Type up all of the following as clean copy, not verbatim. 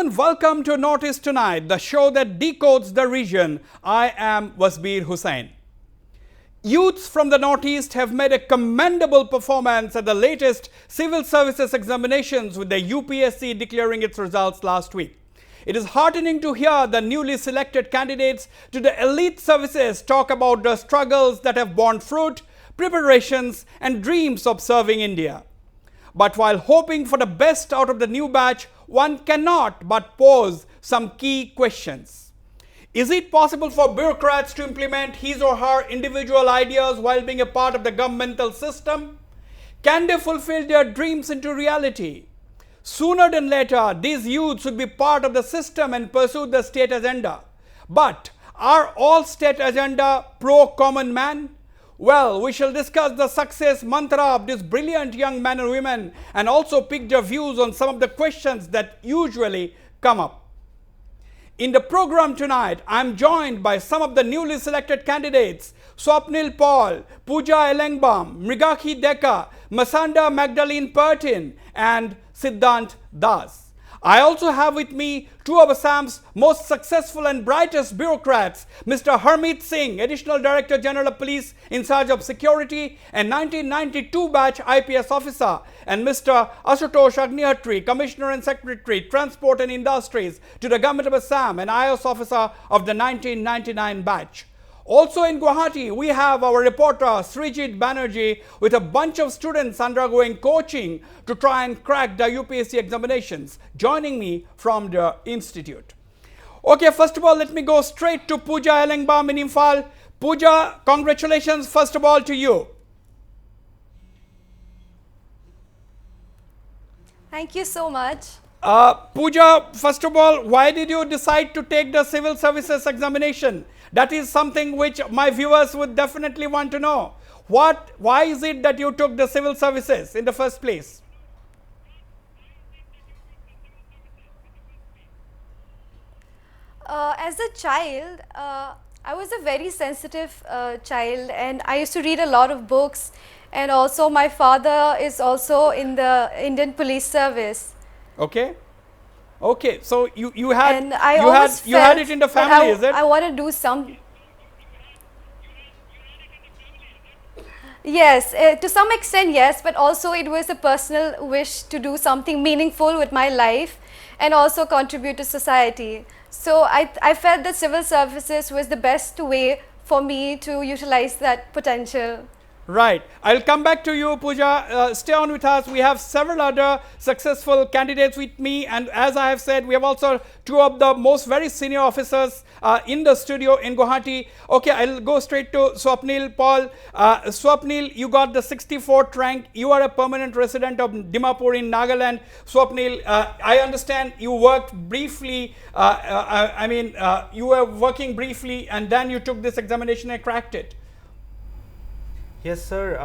and welcome to Notice Tonight, the show that decodes the region. I am Wasbir Hussain. Youths from the Northeast have made a commendable performance at the latest civil services examinations, with the UPSC declaring its results last week. It is heartening to hear the newly selected candidates to the elite services talk about the struggles that have borne fruit, preparations and dreams of serving India. But while hoping for the best out of the new batch, one cannot but pose some key questions. Is it possible for bureaucrats to implement his or her individual ideas while being a part of the governmental system? Can they fulfill their dreams into reality? Sooner than later, these youths should be part of the system and pursue the state agenda. But are all state agenda pro-common man? Well, we shall discuss the success mantra of these brilliant young men and women and also pick their views on some of the questions that usually come up. In the program tonight, I am joined by some of the newly selected candidates: Swapnil Paul, Pooja Elengbam, Mrigakhi Deka, Masanda Magdalene Pertin and Siddhant Das. I also have with me two of Assam's most successful and brightest bureaucrats, Mr. Harmeet Singh, Additional Director General of Police in charge of security and 1992 batch IPS officer, and Mr. Ashutosh Agnihatri, Commissioner and Secretary, Transport and Industries to the Government of Assam and IAS officer of the 1999 batch. Also in Guwahati, we have our reporter Srijit Banerjee with a bunch of students undergoing coaching to try and crack the UPSC examinations, joining me from the institute. Okay, first of all, let me go straight to Pooja Elengbam in Imphal. Pooja, congratulations first of all to you. Thank you so much. Pooja, first of all, why did you decide to take the civil services examination? That is something which my viewers would definitely want to know. Why is it that you took the civil services in the first place? As a child, I was a very sensitive child, and I used to read a lot of books, and also my father is also in the Indian Police Service. Okay. Okay, so you had it in the family, is it? I want to do some. Yes, to some extent, yes, but also it was a personal wish to do something meaningful with my life and also contribute to society. So I felt that civil services was the best way for me to utilize that potential. Right. I'll come back to you, Pooja. Stay on with us. We have several other successful candidates with me, and as I have said, we have also two of the most very senior officers in the studio in Guwahati. Okay, I'll go straight to Swapnil Paul. Swapnil, you got the 64th rank. You are a permanent resident of Dimapur in Nagaland. Swapnil, I understand you worked briefly. You were working briefly, and then you took this examination and cracked it. Yes, sir.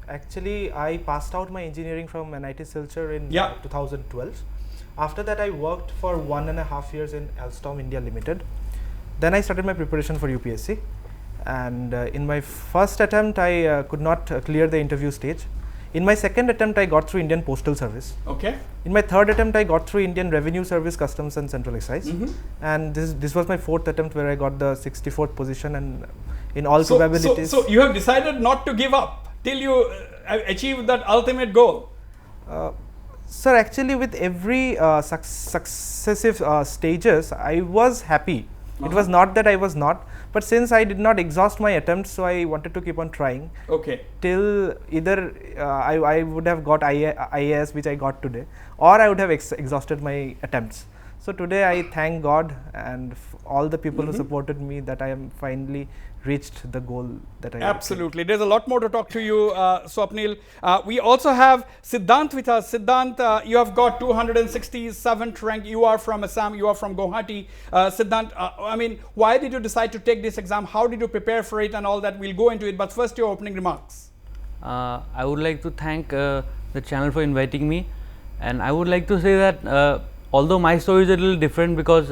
Actually, I passed out my engineering from NIT Silchar in 2012. After that, I worked for 1.5 years in Alstom India Limited. Then I started my preparation for UPSC. And in my first attempt, I could not clear the interview stage. In my second attempt, I got through Indian Postal Service. Okay. In my third attempt, I got through Indian Revenue Service, Customs and Central Excise. And this was my fourth attempt where I got the 64th position, and in all probabilities. So you have decided not to give up till you achieve that ultimate goal? Sir, actually with every successive stages, I was happy. It was not that I was not, but since I did not exhaust my attempts, so I wanted to keep on trying. Okay. Till either I would have got IAS, which I got today, or I would have exhausted my attempts. So today I thank God and all the people who supported me that I am finally reached the goal that I Absolutely. There's a lot more to talk to you, Swapnil. We also have Siddhant with us. Siddhant, you have got 267th rank. You are from Assam. You are from Guwahati. Siddhant, why did you decide to take this exam? How did you prepare for it and all that? We'll go into it. But first, your opening remarks. I would like to thank the channel for inviting me. And I would like to say that although my story is a little different, because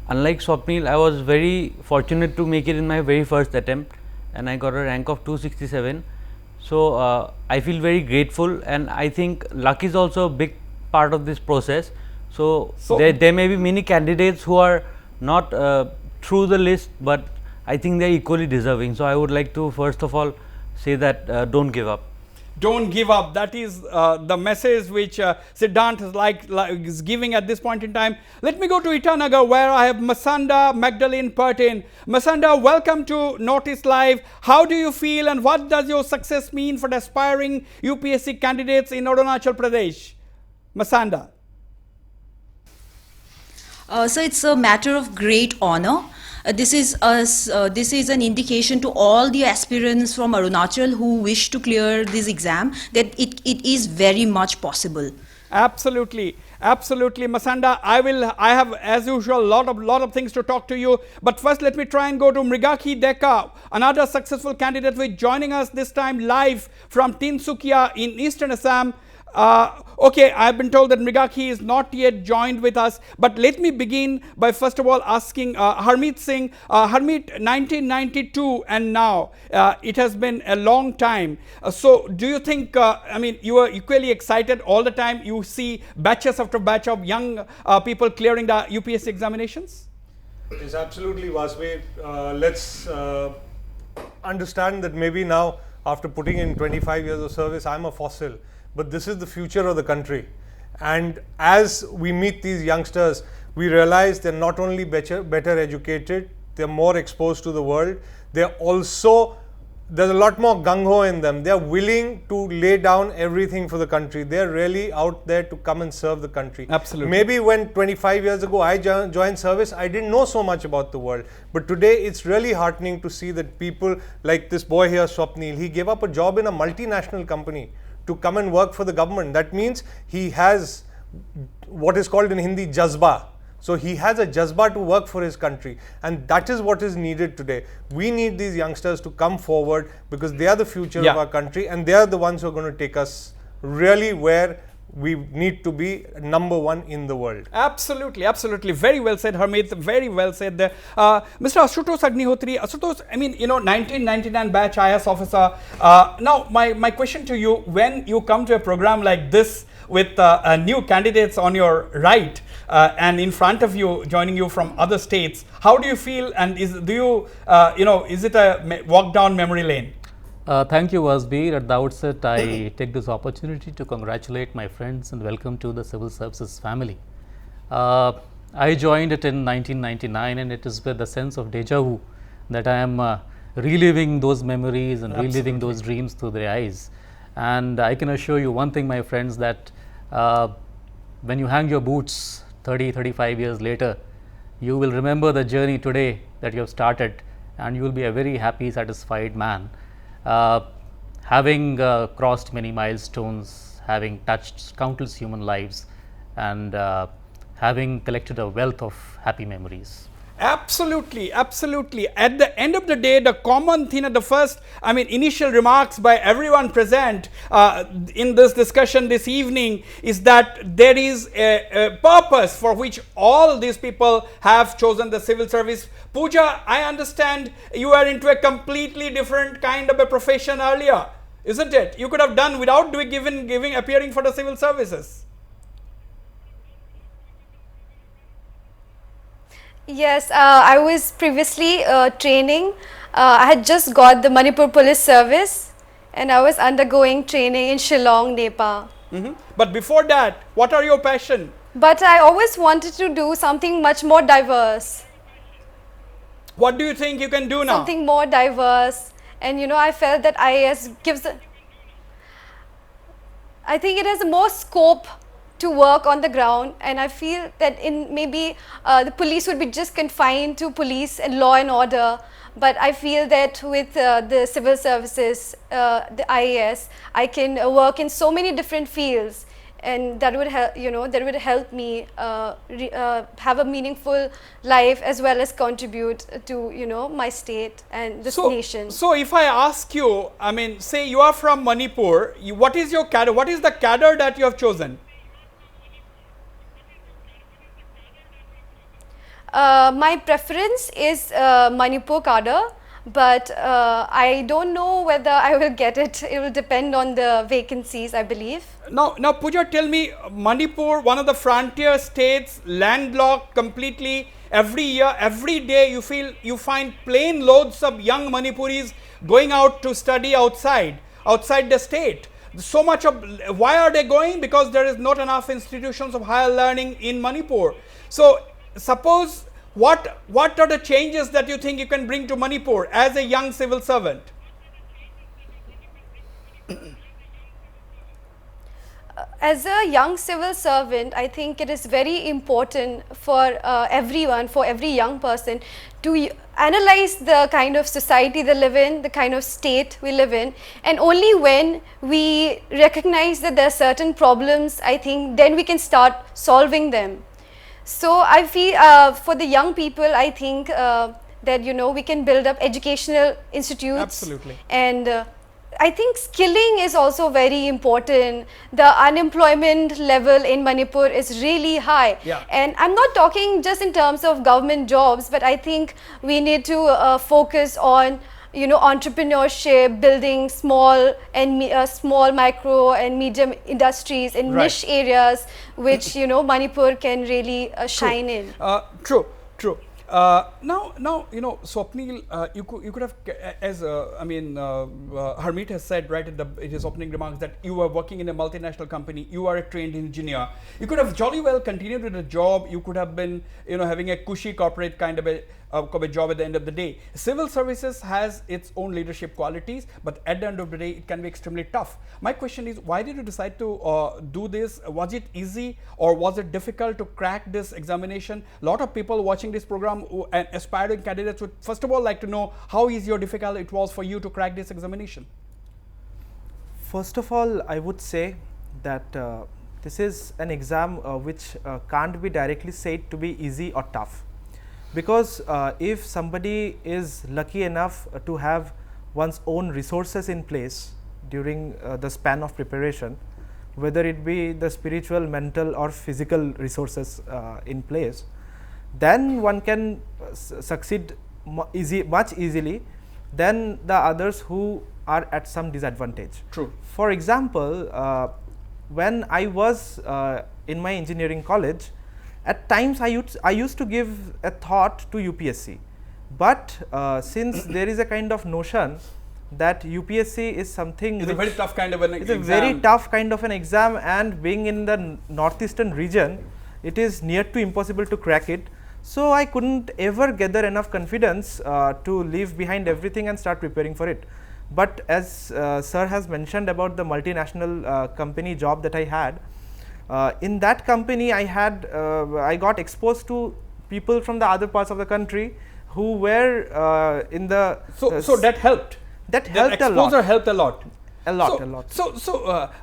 unlike Swapnil, I was very fortunate to make it in my very first attempt, and I got a rank of 267. So I feel very grateful, and I think luck is also a big part of this process. So there may be many candidates who are not through the list, but I think they are equally deserving. So I would like to first of all say that don't give up. Don't give up. That is the message which Siddhant is giving at this point in time. Let me go to Itanagar, where I have Masanda Magdalene Pertin. Masanda, welcome to Notice Live. How do you feel and what does your success mean for the aspiring UPSC candidates in Arunachal Pradesh? Masanda. So it's a matter of great honor. This is an indication to all the aspirants from Arunachal who wish to clear this exam that it is very much possible. Absolutely, absolutely, Masanda. I have, as usual, lot of things to talk to you. But first, let me try and go to Mrigakhi Deka, another successful candidate who is joining us this time live from Tinsukia in Eastern Assam. Okay, I have been told that Mrigakhi is not yet joined with us, but let me begin by first of all asking Harmeet Singh. Harmeet, 1992 and now, it has been a long time. So do you think, I mean, you are equally excited all the time? You see batches after batch of young people clearing the UPSC examinations? Yes, absolutely, Wasbir. Let's understand that maybe now, after putting in 25 years of service, I'm a fossil. But this is the future of the country. And as we meet these youngsters, we realize they're not only better educated, they're more exposed to the world. They're also, there's a lot more gung-ho in them. They're willing to lay down everything for the country. They're really out there to come and serve the country. Absolutely. Maybe when 25 years ago I joined service, I didn't know so much about the world. But today it's really heartening to see that people like this boy here, Swapnil, he gave up a job in a multinational company to come and work for the government. That means he has what is called in Hindi jazba. So he has a jazba to work for his country, and that is what is needed today. We need these youngsters to come forward because they are the future of our country, and they are the ones who are going to take us really where we need to be number one in the world. Absolutely, absolutely. Very well said, Harmeet. Very well said there. Mr. Ashutosh Agnihotri, Ashutosh, I mean, 1999 batch IAS officer. Now, my question to you, when you come to a program like this with new candidates on your right and in front of you, joining you from other states, how do you feel? And is it a walk down memory lane? Thank you, Wasbir. At the outset, I take this opportunity to congratulate my friends and welcome to the Civil Services family. I joined it in 1999, and it is with a sense of deja vu that I am reliving those memories and reliving those dreams through their eyes. And I can assure you one thing, my friends, that when you hang your boots 30-35 years later, you will remember the journey today that you have started, and you will be a very happy, satisfied man. Having crossed many milestones, having touched countless human lives, and having collected a wealth of happy memories. Absolutely, absolutely. At the end of the day, the common thing at the first, initial remarks by everyone present in this discussion this evening is that there is a purpose for which all these people have chosen the civil service. Pooja, I understand you are into a completely different kind of a profession earlier, isn't it? You could have done without appearing for the civil services. Yes, I was previously training. I had just got the Manipur Police Service and I was undergoing training in Shillong, Nepal. But before that, what are your passion? But I always wanted to do something much more diverse. What do you think you can do now? Something more diverse. And I felt that IAS gives I think it has more scope to work on the ground, and I feel that in maybe the police would be just confined to police and law and order, but I feel that with the civil services, the IAS, I can work in so many different fields, and that would help, that would help me have a meaningful life as well as contribute to my state and this nation. So if I ask you, say you are from Manipur, what is your cadre? What is the cadre that you have chosen? My preference is Manipur cadre, but I don't know whether I will get it. It will depend on the vacancies, I believe. Now Pooja, tell me, Manipur, one of the frontier states, landlocked completely. Every year, every day, you find plane loads of young Manipuris going out to study outside the state. So much of, why are they going? Because there is not enough institutions of higher learning in Manipur. So suppose, what are the changes that you think you can bring to Manipur as a young civil servant? As a young civil servant, I think it is very important for everyone, for every young person, to analyze the kind of society they live in, the kind of state we live in, and only when we recognize that there are certain problems, I think, then we can start solving them. So I feel for the young people, I think that, you know, we can build up educational institutes. Absolutely. And I think skilling is also very important. The unemployment level in Manipur is really high. Yeah. And I'm not talking just in terms of government jobs, but I think we need to focus on, you know, entrepreneurship, building small and small, micro and medium industries in niche areas, which, you know, Manipur can really shine in. True. Now, you know, Swapnil, you could have, as Harmeet has said right in his opening remarks, that you were working in a multinational company, you are a trained engineer. You could have jolly well continued with the job. You could have been, you know, having a cushy corporate kind of a job at the end of the day. Civil services has its own leadership qualities, but at the end of the day, it can be extremely tough. My question is, why did you decide to do this? Was it easy or was it difficult to crack this examination? A lot of people watching this program and aspiring candidates would first of all like to know how easy or difficult it was for you to crack this examination. First of all, I would say that this is an exam which can't be directly said to be easy or tough. Because if somebody is lucky enough to have one's own resources in place during the span of preparation, whether it be the spiritual, mental or physical resources in place, then one can succeed much easily than the others who are at some disadvantage. True. For example, when I was in my engineering college, at times I used to give a thought to UPSC, but since there is a kind of notion that UPSC is something, it's a very tough kind of an exam. It's a very tough kind of an exam, and being in the northeastern region, it is near to impossible to crack it. So I couldn't ever gather enough confidence to leave behind everything and start preparing for it. But as sir has mentioned about the multinational company job that I had, in that company I got exposed to people from the other parts of the country who were in the so that helped. That helped a lot. Exposure helped a lot. A lot. So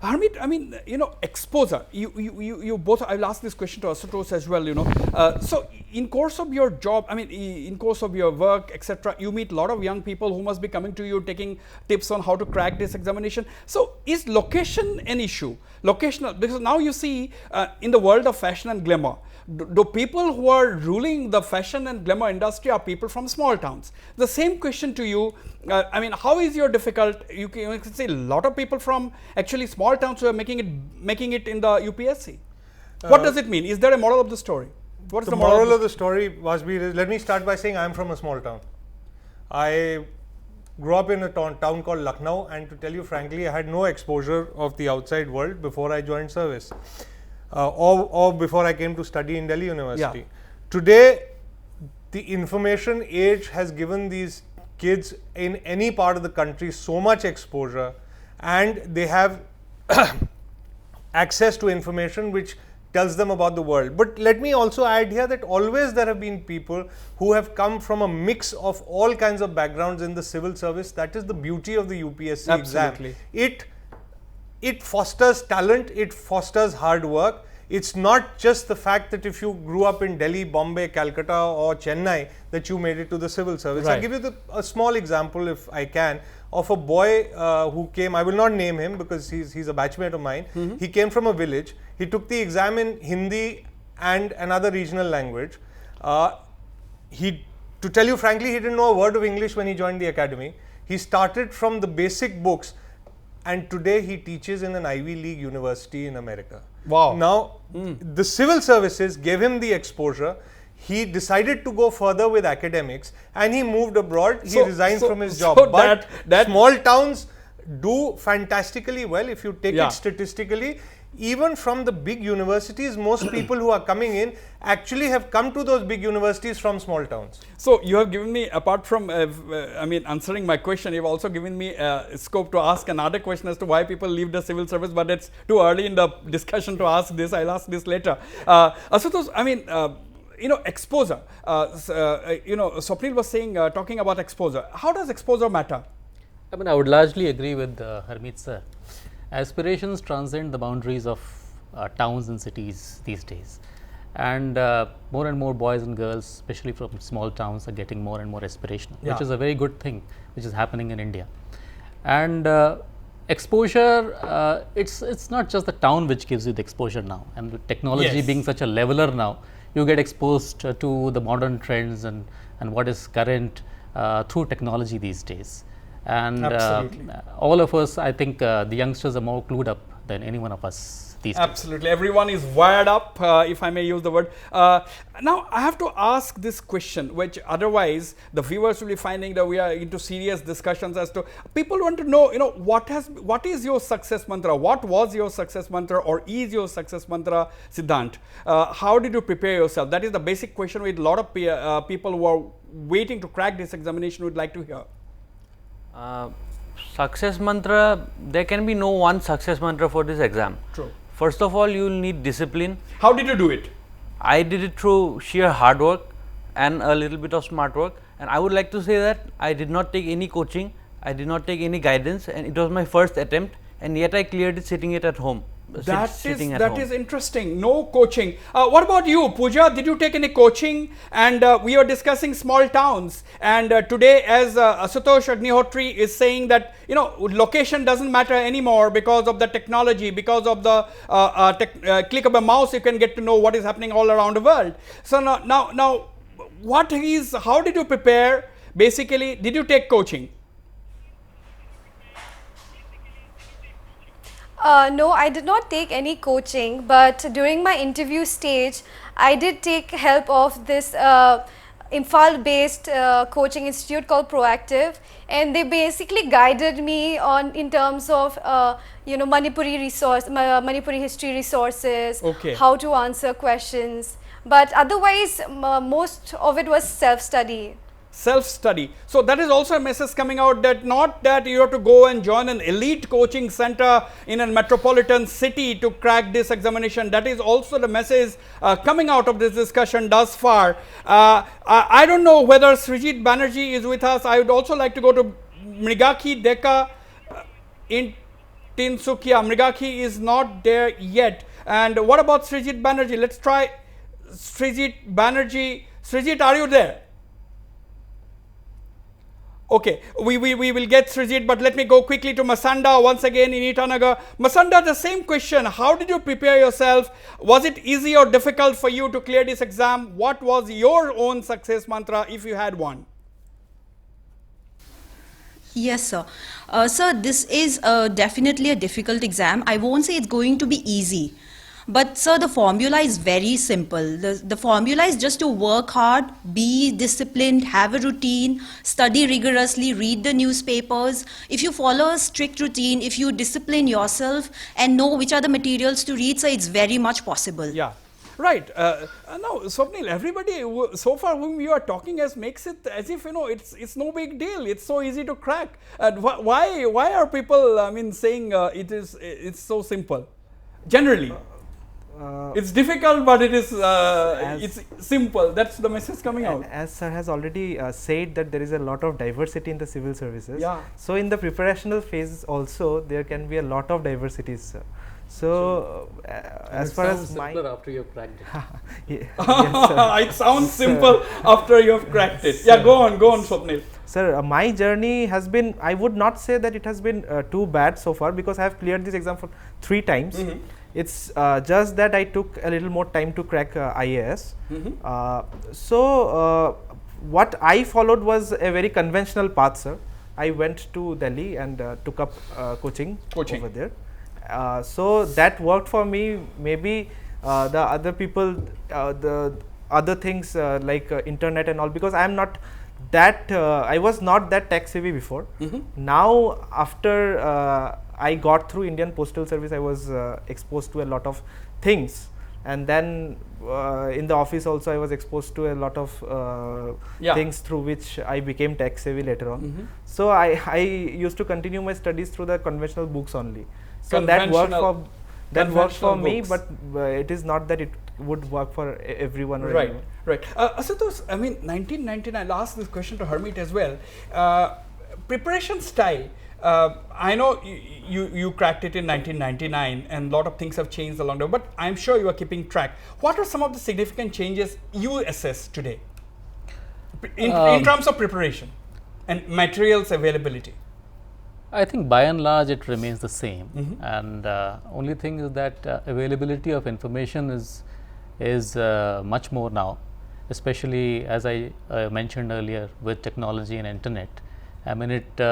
Harmeet, I mean, you know, exposure. You both. I'll ask this question to Asutosh as well. You know, so in course of your job, I mean, in course of your work, etc., you meet a lot of young people who must be coming to you, taking tips on how to crack this examination. So is location an issue? Locational, because now you see in the world of fashion and glamour, do people who are ruling the fashion and glamour industry are people from small towns? The same question to you. I mean, how is your difficult? You can see a lot of people from actually small towns who are making it in the UPSC. What does it mean? Is there a moral of the story? What is the moral of the story, Wasbir, is, let me start by saying I am from a small town. I grew up in a town called Lucknow, and to tell you frankly, I had no exposure of the outside world before I joined service. Or before I came to study in Delhi University. Yeah. Today, the information age has given these kids in any part of the country so much exposure, and they have access to information which tells them about the world. But let me also add here that always there have been people who have come from a mix of all kinds of backgrounds in the civil service. That is the beauty of the UPSC Absolutely. exam. It fosters talent, it fosters hard work. It's not just the fact that if you grew up in Delhi, Bombay, Calcutta or Chennai that you made it to the civil service. Right. I'll give you a small example, if I can, of a boy who came. I will not name him because he's a batchmate of mine. Mm-hmm. He came from a village. He took the exam in Hindi and another regional language. He To tell you frankly, he didn't know a word of English when he joined the academy. He started from the basic books, and today he teaches in an Ivy League university in America. Wow. Now, the civil services gave him the exposure. He decided to go further with academics, and he moved abroad. He resigned from his job. But small towns do fantastically well if you take it statistically. Even from the big universities, most people who are coming in actually have come to those big universities from small towns. So you have given me, apart from answering my question, you have also given me scope to ask another question as to why people leave the civil service, but it's too early in the discussion to ask this. I'll ask this later. Asutosh, exposure. Swapnil was saying, talking about exposure. How does exposure matter? I would largely agree with Harmeet sir. Aspirations transcend the boundaries of towns and cities these days, and more boys and girls, especially from small towns, are getting more and more aspirational, which is a very good thing, which is happening in India. And exposure, it's not just the town which gives you the exposure now, and with technology being such a leveler now, you get exposed to the modern trends and what is current through technology these days. And all of us, I think the youngsters are more clued up than any one of us these days. Absolutely. Everyone is wired up, if I may use the word. Now, I have to ask this question, which otherwise the viewers will be finding that we are into serious discussions as to, people want to know, what is your success mantra? What was your success mantra, or is your success mantra, Siddhant? How did you prepare yourself? That is the basic question which a lot of people who are waiting to crack this examination would like to hear. Success mantra, there can be no one success mantra for this exam. True. First of all, you will need discipline. How did you do it? I did it through sheer hard work and a little bit of smart work, and I would like to say that I did not take any coaching, I did not take any guidance, and it was my first attempt, and yet I cleared it sitting it at home. That is interesting. No coaching. What about you, Pooja? Did you take any coaching? And we are discussing small towns. And today, as Asutosh Agnihotri is saying that, location doesn't matter anymore because of the technology, because of the click of a mouse, you can get to know what is happening all around the world. So now, how did you prepare? Basically, did you take coaching? No, I did not take any coaching, but during my interview stage, I did take help of this Imphal-based coaching institute called Proactive, and they basically guided me in terms of Manipuri history resources, how to answer questions. But otherwise, most of it was self-study. Self-study. So that is also a message coming out, that not that you have to go and join an elite coaching center in a metropolitan city to crack this examination. That is also the message coming out of this discussion thus far. I don't know whether Srijit Banerjee is with us. I would also like to go to Mrigakhi Deka in Tinsukia. Mrigakhi is not there yet. And what about Srijit Banerjee? Let's try Srijit Banerjee. Srijit, are you there? Okay, we will get Srijit, but let me go quickly to Masanda once again in Itanagar. Masanda, the same question. How did you prepare yourself? Was it easy or difficult for you to clear this exam? What was your own success mantra, if you had one? Yes, sir. Sir, this is definitely a difficult exam. I won't say it's going to be easy. But sir, the formula is very simple. The formula is just to work hard, be disciplined, have a routine, study rigorously, read the newspapers. If you follow a strict routine, if you discipline yourself and know which are the materials to read, so it's very much possible. Yeah. Right. Now, Swapnil, everybody so far whom you are talking as makes it as if, it's no big deal. It's so easy to crack. Why are people, saying it's so simple? Generally. It's difficult, but it's simple. That's the message coming out. As sir has already said that there is a lot of diversity in the civil services. Yeah. So in the preparational phase also there can be a lot of diversities, sir. So as far as my after you have cracked it. Yes, sir. It sounds simple after you have cracked it. Yeah, go on, Swapnil. Sir, my journey has been, I would not say that it has been too bad so far, because I have cleared this exam for 3 times. It's just that I took a little more time to crack IAS. what I followed was a very conventional path, sir. I went to Delhi and took up coaching over there. So that worked for me. Maybe the other people, the other things like internet and all, because I am not that, I was not that tech savvy before. Now after I got through Indian Postal Service, I was exposed to a lot of things. And then in the office also I was exposed to a lot of things through which I became tech savvy later on. So I used to continue my studies through the conventional books only. So that worked for me, but it is not that it would work for everyone. Or right, anyone. right. Ashutosh, I mean 1999, I'll ask this question to Harmeet as well. Preparation style. I know you cracked it in 1999 and a lot of things have changed along the way, but I'm sure you are keeping track. What are some of the significant changes you assess today in terms of preparation and materials availability? I think by and large it remains the same, and only thing is that availability of information is much more now, especially as I mentioned earlier with technology and internet. I mean it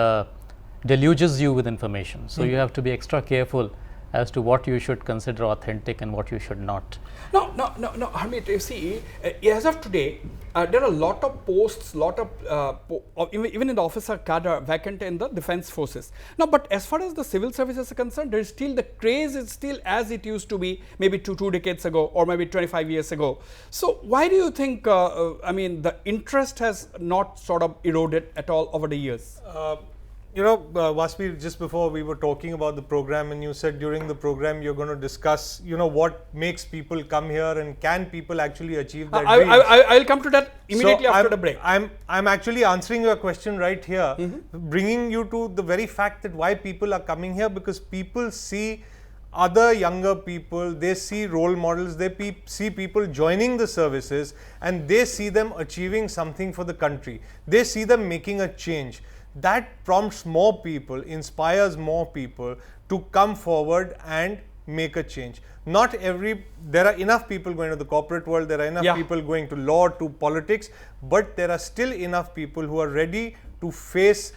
deluges you with information, so you have to be extra careful as to what you should consider authentic and what you should not. No, Harmeet, you see, as of today, there are a lot of posts, even in the officer cadre vacant in the defense forces. Now, but as far as the civil services are concerned, there is still the craze is still as it used to be maybe two decades ago or maybe 25 years ago. So why do you think, I mean, the interest has not sort of eroded at all over the years? You know, Wasbir, just before we were talking about the program, and you said during the program you're going to discuss, you know, what makes people come here and can people actually achieve their dreams. I'll come to that immediately after the break. I'm actually answering your question right here, bringing you to the very fact that why people are coming here, because people see other younger people, they see role models, they see people joining the services, and they see them achieving something for the country. They see them making a change. That prompts more people, inspires more people to come forward and make a change. There are enough people going to the corporate world, there are enough people going to law, to politics, but there are still enough people who are ready to face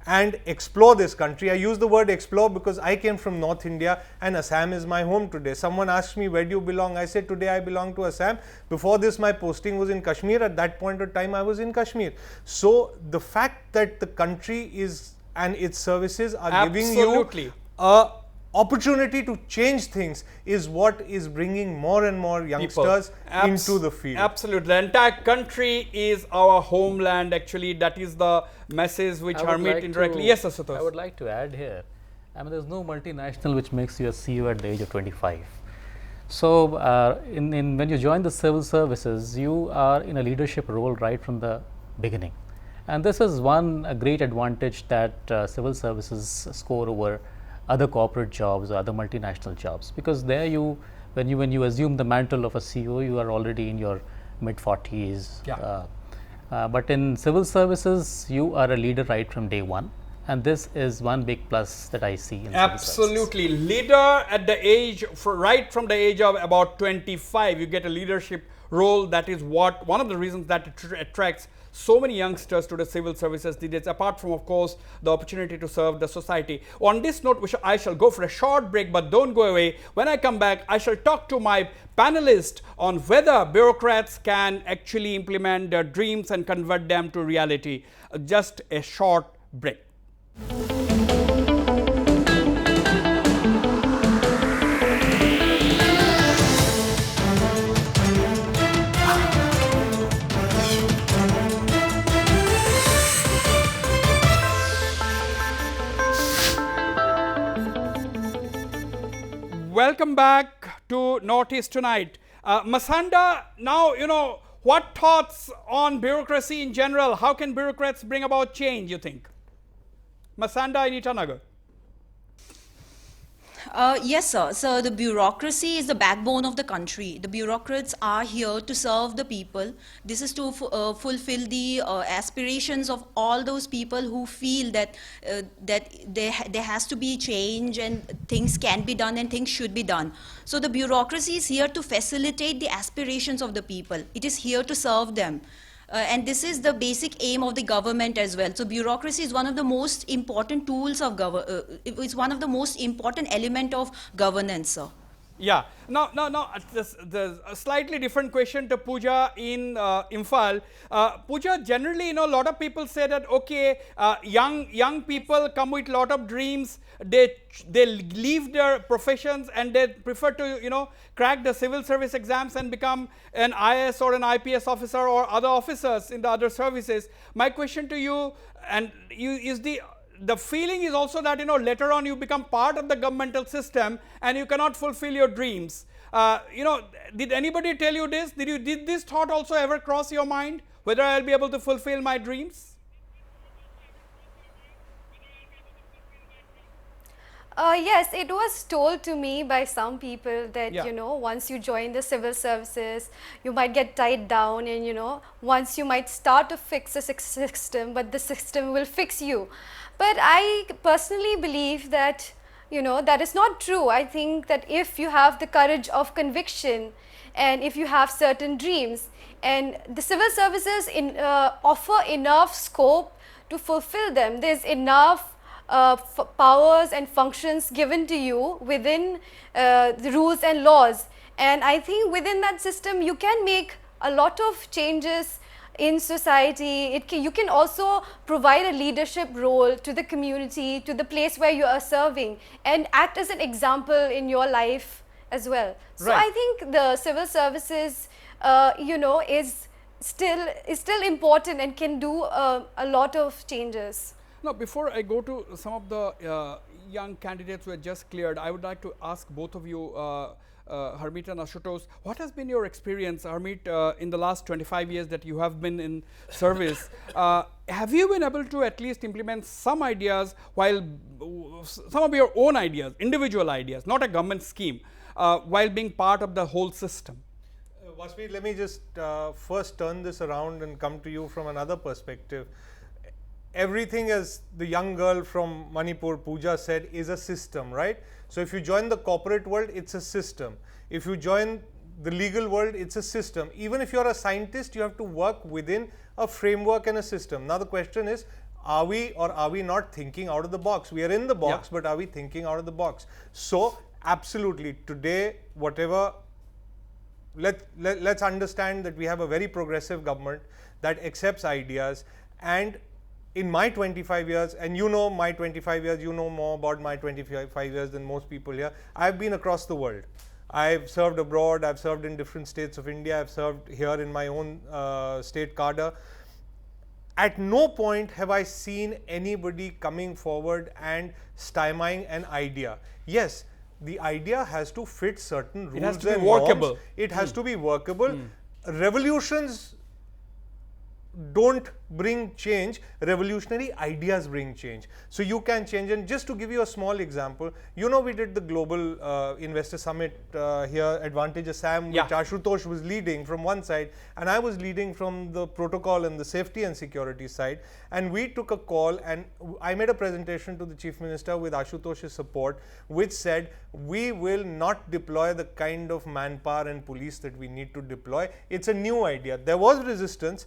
and explore this country. I use the word explore because I came from North India and Assam is my home today. Someone asked me, where do you belong? I said, today I belong to Assam. Before this, my posting was in Kashmir. At that point of time, I was in Kashmir. So the fact that the country is and its services are giving you a opportunity to change things is what is bringing more and more youngsters into the field. Absolutely. The entire country is our homeland. Actually, that is the message which Harmeet indirectly. Yes, Ashutosh. I would like to add here, I mean, there's no multinational which makes you a CEO at the age of 25. So, when you join the civil services, you are in a leadership role right from the beginning. And this is a great advantage that civil services score over other corporate jobs or other multinational jobs, because there when you assume the mantle of a CEO, you are already in your mid-40s. But in civil services, you are a leader right from day one, and this is one big plus that I see in absolutely civil leader at the age right from the age of about 25. You get a leadership role. That is one of the reasons that it attracts so many youngsters to the civil services these days, apart from, of course, the opportunity to serve the society. On this note, I shall go for a short break, but don't go away. When I come back, I shall talk to my panelist on whether bureaucrats can actually implement their dreams and convert them to reality. Just a short break. Welcome back to Northeast Tonight. Masanda, now, you know, what thoughts on bureaucracy in general? How can bureaucrats bring about change, you think? Masanda in Itanagar. Yes, sir. So the bureaucracy is the backbone of the country. The bureaucrats are here to serve the people. This is to fulfill the aspirations of all those people who feel that there has to be change and things can be done and things should be done. So the bureaucracy is here to facilitate the aspirations of the people. It is here to serve them. And this is the basic aim of the government as well. So bureaucracy is one of the most important tools of it's one of the most important element of governance, sir. Yeah. Now, there's a slightly different question to Pooja in Imphal. Pooja, generally, a lot of people say that, okay, young people come with a lot of dreams. They leave their professions and they prefer to, crack the civil service exams and become an IAS or an IPS officer or other officers in the other services. My question to you, is the feeling is also that later on you become part of the governmental system and you cannot fulfill your dreams. Did anybody tell you this? Did this thought also ever cross your mind, whether I'll be able to fulfill my dreams? Yes, it was told to me by some people that, Yeah. Once you join the civil services, you might get tied down and, once you might start to fix the system, but the system will fix you. But I personally believe that, that is not true. I think that if you have the courage of conviction and if you have certain dreams, and the civil services offer enough scope to fulfill them, there's enough powers and functions given to you within the rules and laws, and I think within that system you can make a lot of changes in society. You can also provide a leadership role to the community, to the place where you are serving, and act as an example in your life as well. So Right. I think the civil services is still important and can do a lot of changes. Now, before I go to some of the young candidates who are just cleared, I would like to ask both of you, Harmeet and Ashutosh, what has been your experience, Harmeet, in the last 25 years that you have been in service? Have you been able to at least implement some ideas, while some of your own ideas, individual ideas, not a government scheme, while being part of the whole system? Wasbir, let me just first turn this around and come to you from another perspective. Everything, as the young girl from Manipur, Pooja, said, is a system, right? So if you join the corporate world, it's a system. If you join the legal world, it's a system. Even if you're a scientist, you have to work within a framework and a system. Now the question is, are we or are we not thinking out of the box? We are in the box, but are we thinking out of the box? So absolutely, today, whatever, let's understand that we have a very progressive government that accepts ideas. And in my 25 years, and my 25 years, you know more about my 25 years than most people here, I've been across the world. I've served abroad, I've served in different states of India, I've served here in my own state cadre. At no point have I seen anybody coming forward and stymieing an idea. Yes, the idea has to fit certain rules. It has to be and workable. norms. It has to be workable. Revolutions don't bring change, revolutionary ideas bring change. So you can change. And just to give you a small example, we did the global investor summit here, Advantage Assam, which Ashutosh was leading from one side, and I was leading from the protocol and the safety and security side. And we took a call, and I made a presentation to the Chief Minister with Ashutosh's support, which said we will not deploy the kind of manpower and police that we need to deploy. It's a new idea. There was resistance.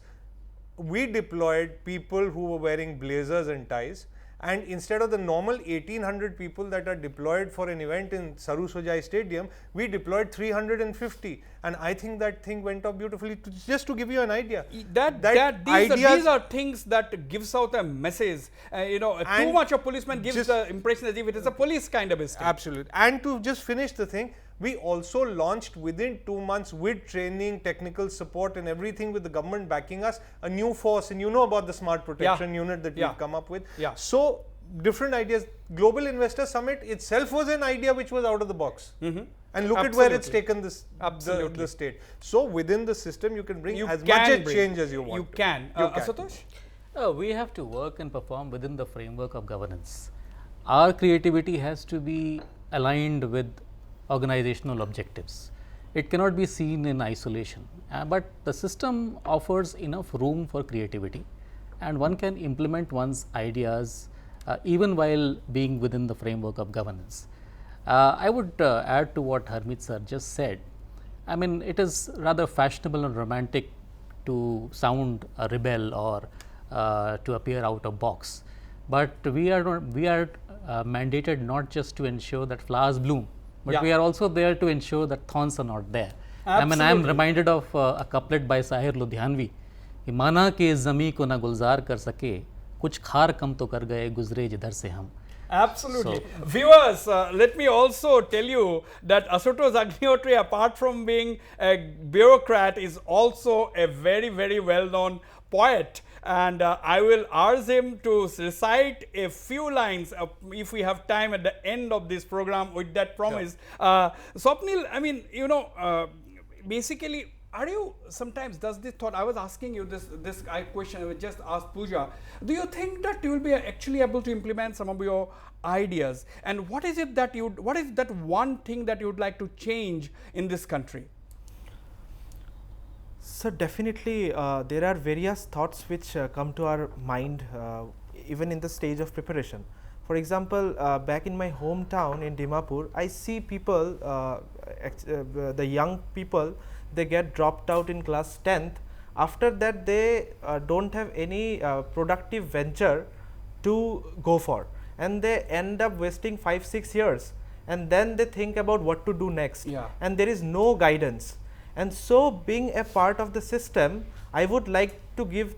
We deployed people who were wearing blazers and ties, and instead of the normal 1800 people that are deployed for an event in Saru Sojai Stadium, we deployed 350, and I think that thing went off beautifully. Just to give you an idea, These are things that gives out a message. Too much of policeman gives the impression as if it is a police kind of a state. Absolutely. And to just finish the thing, we also launched within 2 months, with training, technical support and everything, with the government backing us, a new force. And you know about the smart protection unit that we've come up with. So different ideas. Global Investor Summit itself was an idea which was out of the box. And look at where it's taken the state. So within the system, you can bring as much change as you want. You can. Ashutosh? We have to work and perform within the framework of governance. Our creativity has to be aligned with organizational objectives. It cannot be seen in isolation, but the system offers enough room for creativity, and one can implement one's ideas even while being within the framework of governance. I would add to what Harmeet sir just said. I mean, it is rather fashionable and romantic to sound a rebel or to appear out of box. But we are mandated not just to ensure that flowers bloom, but we are also there to ensure that thorns are not there. I mean, I am reminded of a couplet by Sahir Ludhianvi. माना के ज़मी को न गुलजार कर सके, कुछ खार कम तो कर गए गुजरे जिधर से हम. Absolutely. Viewers, let me also tell you that Asutosh Agnihotri, apart from being a bureaucrat, is also a very, very well-known poet. And I will urge him to recite a few lines if we have time at the end of this program with that promise. Swapnil, I mean, you know, basically, are you sometimes does this thought, I was asking you this question, I would just ask Pooja, do you think that you will be actually able to implement some of your ideas, and what is it that what is that one thing that you would like to change in this country? So definitely there are various thoughts which come to our mind even in the stage of preparation. For example, back in my hometown in Dimapur, I see people, the young people, they get dropped out in class 10th. After that, they don't have any productive venture to go for, and they end up wasting 5-6 years, and then they think about what to do next, and there is no guidance. And so, being a part of the system, I would like to give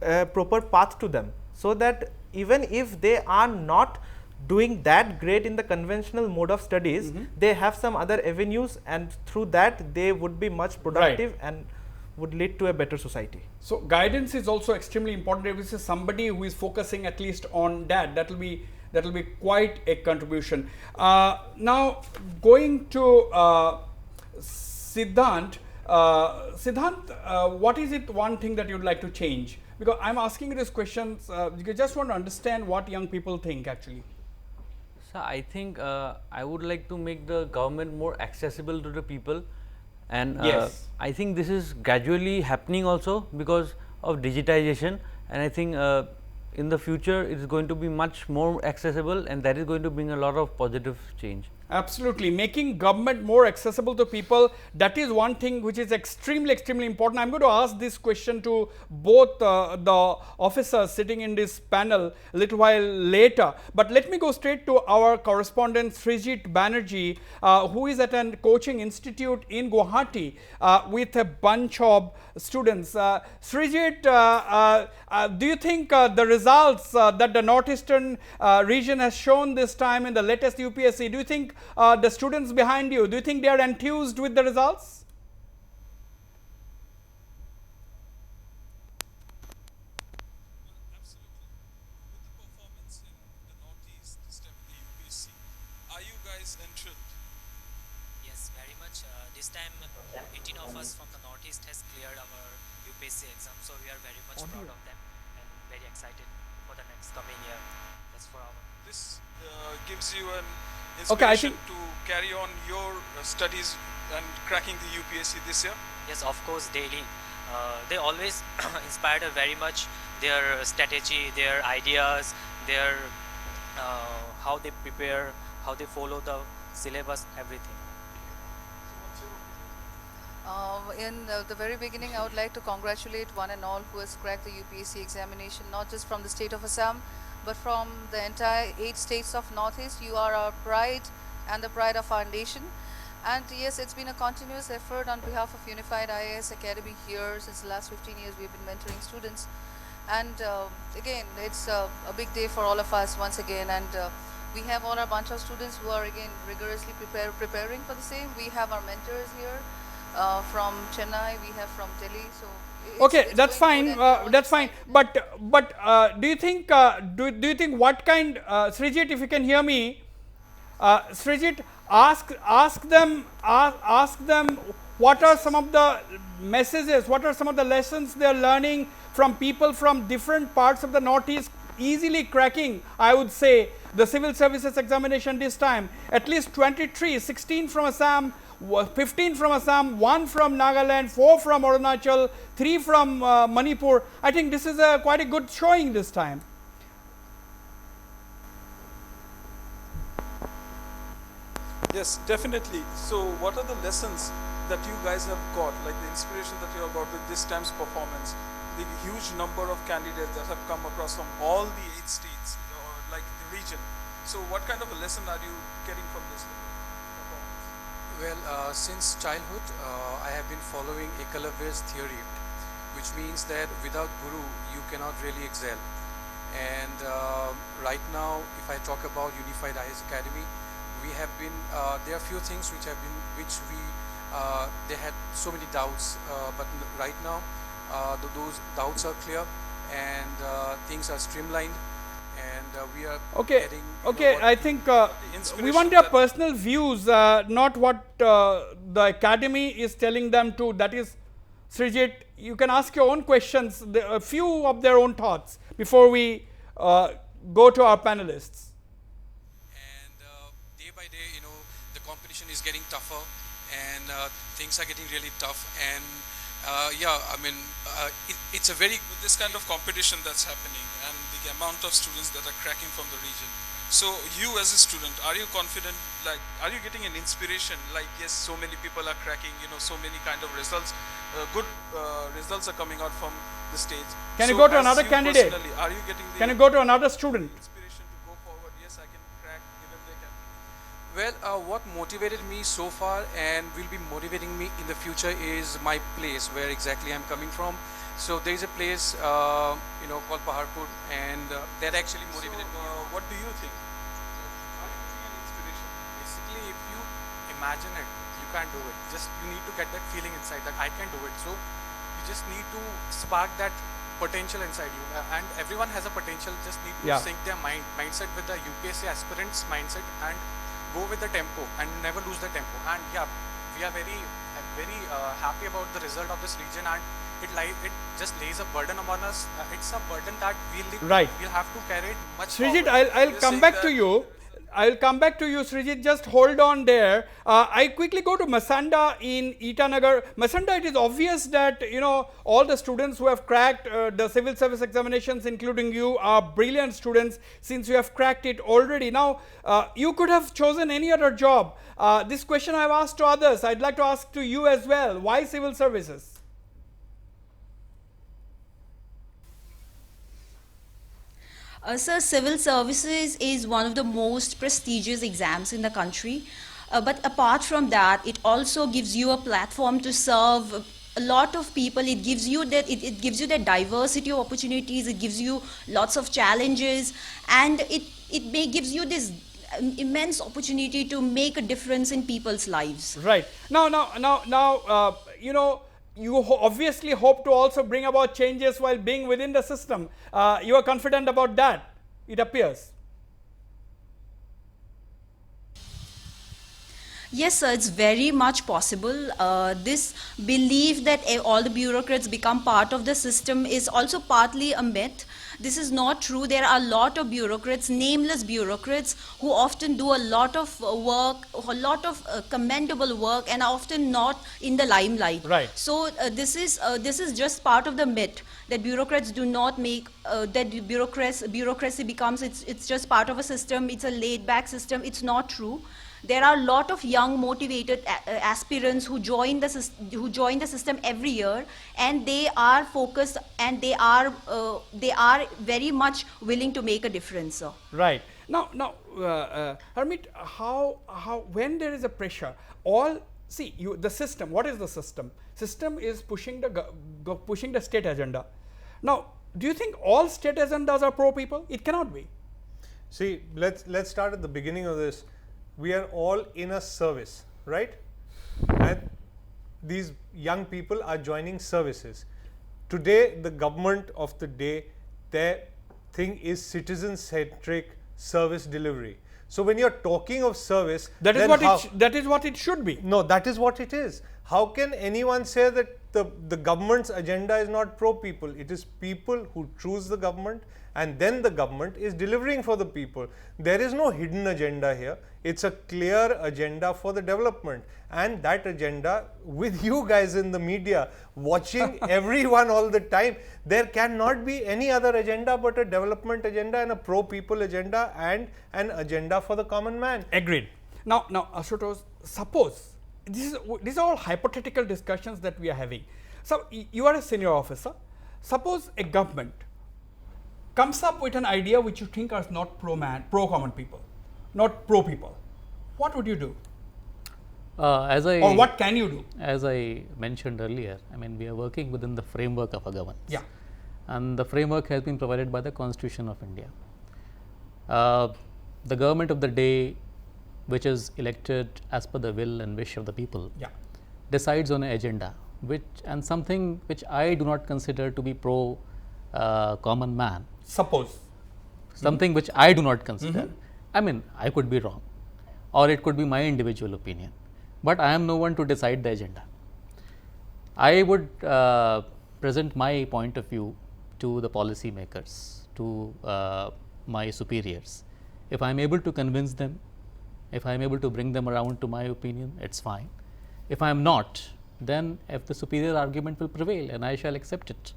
a proper path to them, so that even if they are not doing that great in the conventional mode of studies, they have some other avenues, and through that they would be much productive and would lead to a better society. So guidance is also extremely important. If this is somebody who is focusing at least on that, that will be quite a contribution. Now going to Siddhant. Siddhant, what is it one thing that you would like to change? Because I'm asking you these questions, you just want to understand what young people think actually. So I think I would like to make the government more accessible to the people, and I think this is gradually happening also because of digitization, and I think in the future it is going to be much more accessible, and that is going to bring a lot of positive change. Absolutely, making government more accessible to people, that is one thing which is extremely important. I'm going to ask this question to both the officers sitting in this panel a little while later, but let me go straight to our correspondent Srijit Banerjee, who is at a coaching institute in Guwahati with a bunch of students. Srijit, do you think the results that the northeastern region has shown this time in the latest UPSC, do you think the students behind you, do you think they are enthused with the results? Absolutely. With the performance in the Northeast this time in the UPSC, are you guys enthralled? Yes, very much. This time 18 of us from the Northeast has cleared our UPSC exam, so we are very much proud of them and very excited for the next coming year. That's for our. This gives you an inspiration to carry on your studies and cracking the UPSC this year? Yes, of course, daily. They always inspired us very much. Their strategy, their ideas, their how they prepare, how they follow the syllabus, everything. In the very beginning, I would like to congratulate one and all who has cracked the UPSC examination, not just from the state of Assam, but from the entire 8 states of Northeast. You are our pride and the pride of our nation. And yes, it's been a continuous effort on behalf of Unified IAS Academy here. Since the last 15 years, we've been mentoring students. And again, it's a big day for all of us once again. And we have all our bunch of students who are again rigorously preparing for the same. We have our mentors here from Chennai, we have from Delhi. So okay, that's fine. That's fine. But do you think do you think what kind, Srijit, if you can hear me, Srijit, ask them what are some of the messages, what are some of the lessons they are learning from people from different parts of the Northeast, easily cracking, I would say, the civil services examination this time. At least 23, 16 from Assam, 15 from Assam, 1 from Nagaland, 4 from Arunachal, 3 from Manipur. I think this is quite a good showing this time. Yes, definitely. So what are the lessons that you guys have got, like the inspiration that you have got with this time's performance, the huge number of candidates that have come across from all the 8 states, or like the region. So what kind of a lesson are you getting from this performance? Well, since childhood, I have been following Ekalavya's theory, which means that without Guru, you cannot really excel. And right now, if I talk about Unified IAS Academy, we have been, there are few things which they had so many doubts, but right now, those doubts are clear and things are streamlined. And we are getting, I think we want their personal views, not what the academy is telling them to. That is, Srijit, you can ask your own questions, a few of their own thoughts before we go to our panelists. And day by day, the competition is getting tougher and things are getting really tough. And it's a very, this kind of competition that's happening and the amount of students that are cracking from the region. So you as a student, are you confident, like, are you getting an inspiration, like, yes, so many people are cracking, so many kind of results, good results are coming out from the stage. Can you go to another candidate? Are you getting the, can you go to another student? Inspiration to go forward, yes, I can crack, even they can. Well, what motivated me so far and will be motivating me in the future is my place, where exactly I'm coming from. So there is a place, called Paharpur, and that actually motivated me. What do you think? Are you getting an inspiration? Basically, if you imagine it, you can't do it. Just you need to get that feeling inside that I can do it. So you just need to spark that potential inside you, and everyone has a potential. Just need to sync their mindset with the UPSC aspirants' mindset and go with the tempo and never lose the tempo. And yeah, we are very happy about the result of this region, and it just lays a burden upon us. It's a burden that we'll have to carry it much Srijit, forward. I'll come back to you. I'll come back to you, Srijit. Just hold on there. I quickly go to Masanda in Itanagar. Masanda, it is obvious that all the students who have cracked the civil service examinations, including you, are brilliant students since you have cracked it already. Now, you could have chosen any other job. This question I've asked to others. I'd like to ask to you as well. Why civil services? Sir, civil services is one of the most prestigious exams in the country. But apart from that, it also gives you a platform to serve a lot of people. It gives you that diversity of opportunities. It gives you lots of challenges, and it gives you this immense opportunity to make a difference in people's lives. Right. Now, you obviously hope to also bring about changes while being within the system. You are confident about that, it appears. Yes, sir, it's very much possible. This belief that all the bureaucrats become part of the system is also partly a myth. This is not true. There are a lot of bureaucrats, nameless bureaucrats, who often do a lot of work, a lot of commendable work, and are often not in the limelight. Right. So this is just part of the myth that bureaucrats do not make that bureaucracy becomes it's just part of a system. It's a laid-back system. It's not true. There are a lot of young, motivated aspirants who join the system every year, and they are focused and they are very much willing to make a difference, sir. Right. Now, Harmeet, how when there is a pressure, the system. What is the system? System is pushing the state agenda. Now, do you think all state agendas are pro people? It cannot be. See, let's start at the beginning of this. We are all in a service, right? And these young people are joining services. Today, the government of the day, their thing is citizen-centric service delivery. So when you're talking of service, that is what it should be. No, that is what it is. How can anyone say that the government's agenda is not pro people? It is people who choose the government, and then the government is delivering for the people. There is no hidden agenda here. It's a clear agenda for the development, and that agenda, with you guys in the media watching everyone all the time, there cannot be any other agenda but a development agenda and a pro people agenda and an agenda for the common man. Agreed. Now, Ashutosh, suppose these are all hypothetical discussions that we are having. So, you are a senior officer. Suppose a government comes up with an idea which you think are not pro common people, not pro people. What would you do? Or what can you do? As I mentioned earlier, I mean, we are working within the framework of a governance. Yeah. And the framework has been provided by the Constitution of India. The government of the day, which is elected as per the will and wish of the people, decides on an agenda, and something which I do not consider to be pro common man. Suppose. Something which I do not consider. I mean, I could be wrong, or it could be my individual opinion, but I am no one to decide the agenda. I would present my point of view to the policy makers, to my superiors. If I am able to convince them, if I am able to bring them around to my opinion, it's fine. If I am not, then if the superior argument will prevail, and I shall accept it.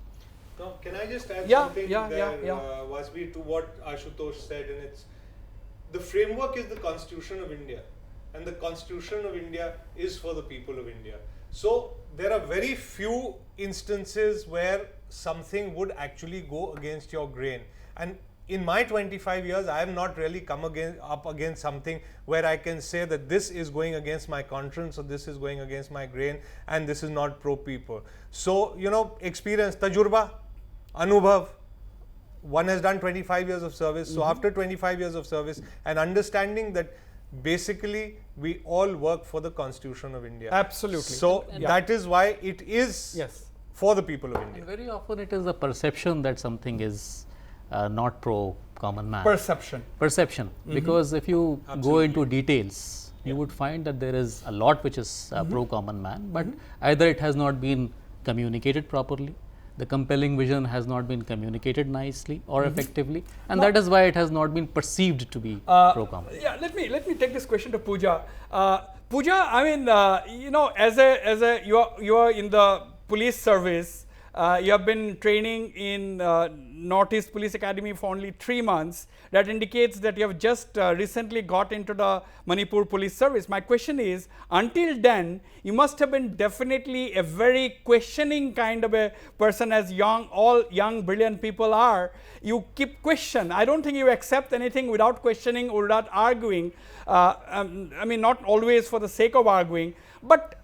Now, can I just add something there, Wasbir, to what Ashutosh said? And it's the framework is the Constitution of India, and the Constitution of India is for the people of India. So there are very few instances where something would actually go against your grain. And in my 25 years, I have not really come up against something where I can say that this is going against my conscience, or this is going against my grain, and this is not pro people. So, you know, experience, tajurba, anubhav, one has done 25 years of service. So after 25 years of service, and understanding that basically we all work for the Constitution of India. Absolutely. So that is why it is for the people of India. And very often it is a perception that something is not pro common man. Perception. Because if you go into details, you would find that there is a lot which is pro common man, but either it has not been communicated properly, the compelling vision has not been communicated nicely or effectively, and that is why it has not been perceived to be pro common. Yeah, let me take this question to Pooja. Pooja, I mean, you know, as a you are in the police service. You have been training in Northeast Police Academy for only 3 months. That indicates that you have just recently got into the Manipur Police Service. My question is, until then, you must have been definitely a very questioning kind of a person, as all young brilliant people are. You keep question. I don't think you accept anything without questioning or without arguing. I mean, not always for the sake of arguing, but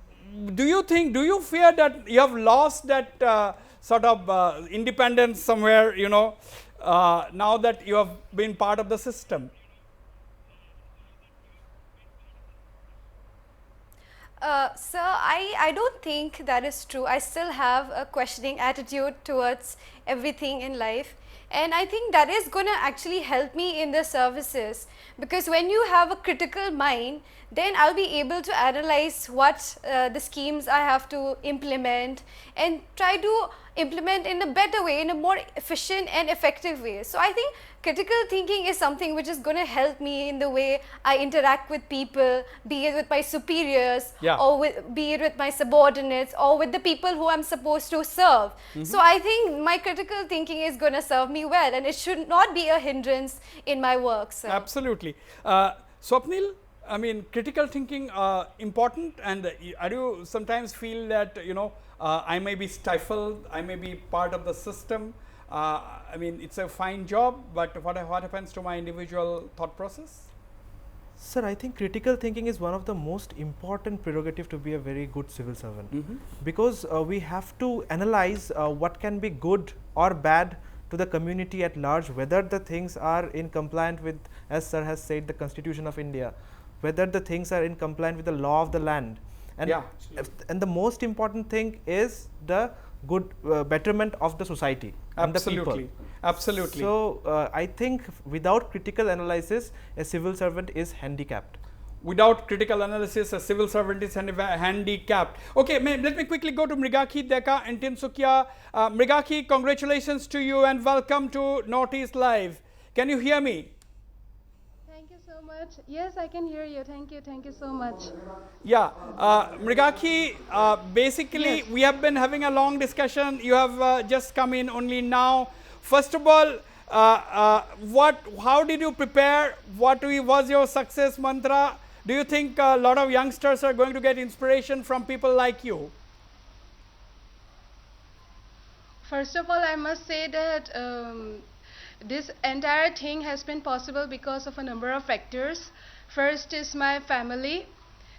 do you fear that you have lost that sort of independence somewhere, you know, now that you have been part of the system? Sir, I don't think that is true. I still have a questioning attitude towards everything in life. And I think that is going to actually help me in the services, because when you have a critical mind, then I'll be able to analyze what the schemes I have to implement and try to implement in a better way, in a more efficient and effective way. So I think critical thinking is something which is going to help me in the way I interact with people, be it with my superiors, or be it with my subordinates, or with the people who I'm supposed to serve. So I think my critical thinking is going to serve me well, and it should not be a hindrance in my work. So. Absolutely. Swapnil, I mean, critical thinking important, and do you sometimes feel that, you know, I may be stifled, I may be part of the system? I mean, it's a fine job, but what happens to my individual thought process? Sir, I think critical thinking is one of the most important prerogative to be a very good civil servant, because we have to analyze what can be good or bad to the community at large, whether the things are in compliance with, as sir has said, the Constitution of India, whether the things are in compliance with the law of the land, and and the most important thing is the good betterment of the society and the people. Absolutely. So I think without critical analysis, a civil servant is handicapped. Without critical analysis, a civil servant is handicapped. Okay, let me quickly go to Mrigakhi Deka and Tinsukia. Mrigakhi, congratulations to you and welcome to Northeast Live. Can you hear me? Thank you so much. Yes, I can hear you. Thank you so much. Yeah, Mrigakhi, basically we have been having a long discussion. You have just come in only now. First of all, how did you prepare? What was your success mantra? do you think a lot of youngsters are going to get inspiration from people like you? First of all, I must say that this entire thing has been possible because of a number of factors. First is my family,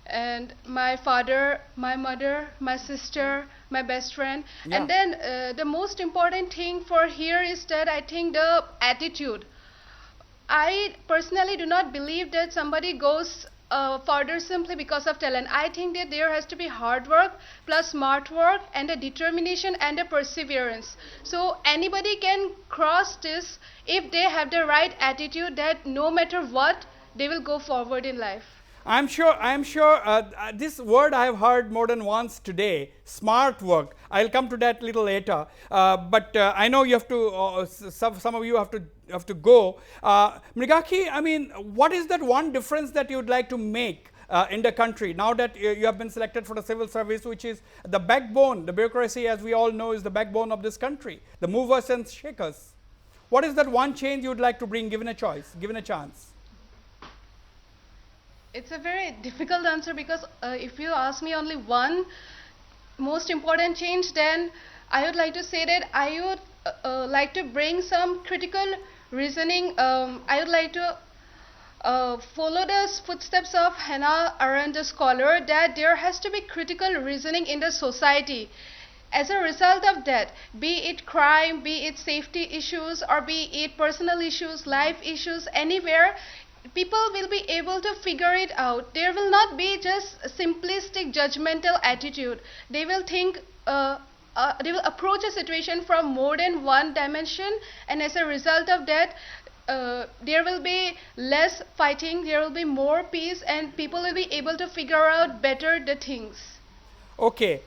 and my father, my mother, my sister, my best friend. Yeah. And then the most important thing for here is that I think the attitude. I personally do not believe that somebody goes further simply because of talent. I think that there has to be hard work plus smart work and a determination and a perseverance. So anybody can cross this if they have the right attitude, that no matter what, they will go forward in life. I'm sure this word I have heard more than once today, smart work. I'll come to that little later. But I know you have to, some of you have to go. Mrigaki, I mean, what is that one difference that you would like to make in the country now that you have been selected for the civil service, which is the backbone, the bureaucracy, as we all know, is the backbone of this country, the movers and shakers. What is that one change you would like to bring, given a choice, given a chance? It's a very difficult answer because if you ask me only one most important change, then I would like to say that I would like to bring some critical reasoning. I would like to follow the footsteps of Hannah Arendt, the scholar, that there has to be critical reasoning in the society. As a result of that, be it crime, be it safety issues, or be it personal issues, life issues, anywhere, people will be able to figure it out. There will not be just a simplistic judgmental attitude. They will think, they will approach a situation from more than one dimension, and as a result of that, there will be less fighting, there will be more peace, and people will be able to figure out better the things. Okay.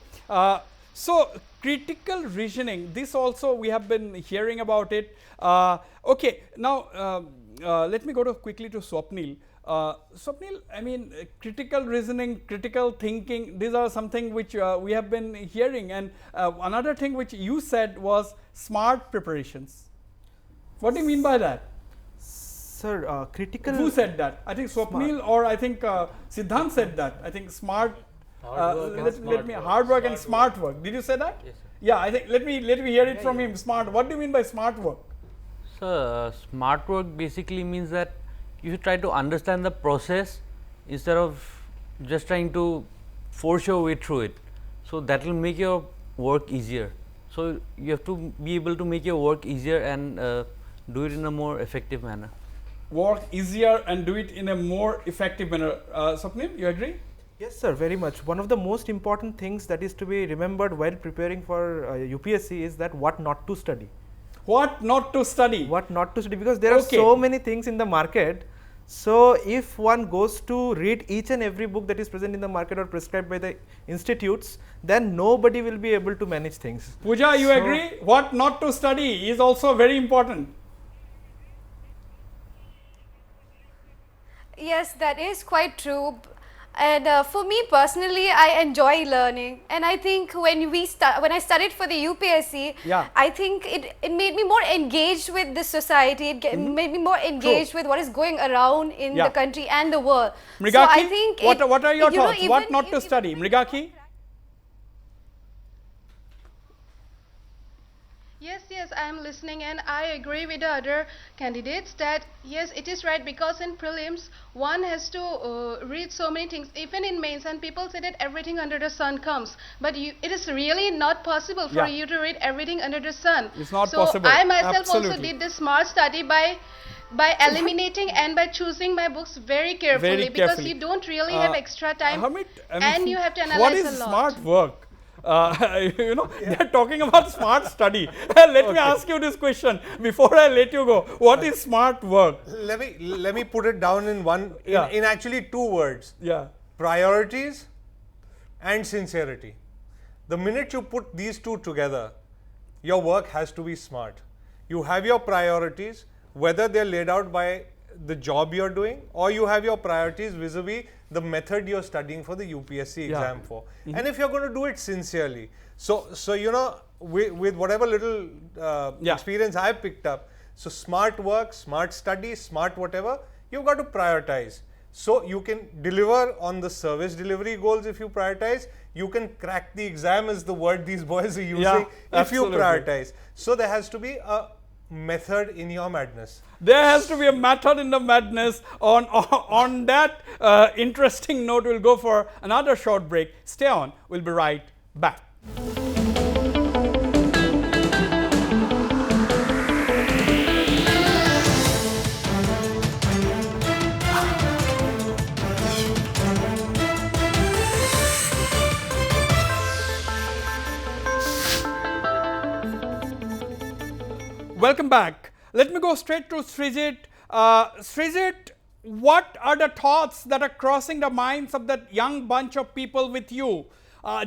So critical reasoning, this also we have been hearing about it. Okay, now let me go quickly to Swapnil. Swapnil, I mean, critical reasoning, critical thinking, these are something which we have been hearing, and another thing which you said was smart preparations. What do you mean by that? Sir, critical... Who said that? I think Swapnil or I think Siddhant said that. I think smart... hard work and smart work. Did you say that? Yes, sir. Yeah, I think let me hear it from him. Smart. What do you mean by smart work? So, smart work basically means that you should try to understand the process instead of just trying to force your way through it. So that will make your work easier. So you have to be able to make your work easier and do it in a more effective manner. Work easier and do it in a more effective manner. Swapnil, you agree? Yes, sir, very much. One of the most important things that is to be remembered while preparing for UPSC is that what not to study. What not to study? What not to study, because there are so many things in the market. So if one goes to read each and every book that is present in the market or prescribed by the institutes, then nobody will be able to manage things. Pooja, you agree? What not to study is also very important. Yes, that is quite true. And for me personally, I enjoy learning, and I think when I studied for the UPSC, I think it made me more engaged with the society. It made me more engaged with what is going around in the country and the world. Mrigaki, so I think what are your thoughts? What not to study? Mrigaki? Yes, I am listening, and I agree with the other candidates that yes, it is right, because in prelims one has to read so many things, even in mains, and people say that everything under the sun comes, but it is really not possible for you to read everything under the sun. It's not possible. So I myself also did this smart study by eliminating and by choosing my books very carefully, because you don't really have extra time, and you have to analyze a lot. What is smart work? You know, they are talking about smart study. Let me ask you this question before I let you go. What is smart work? Let me put it down in one, in actually two words. Yeah. Priorities and sincerity. The minute you put these two together, your work has to be smart. You have your priorities, whether they're laid out by the job you're doing, or you have your priorities vis-a-vis the method you're studying for the UPSC exam for. And if you're going to do it sincerely, so you know, with whatever little experience I've picked up, so smart work, smart study, smart whatever, you've got to prioritize. So you can deliver on the service delivery goals if you prioritize. You can crack the exam is the word these boys are using if you prioritize. So there has to be a method in your madness. There has to be a method in the madness. On that interesting note, we'll go for another short break. Stay on. We'll be right back. Welcome back. Let me go straight to Srijit. Srijit, what are the thoughts that are crossing the minds of that young bunch of people with you?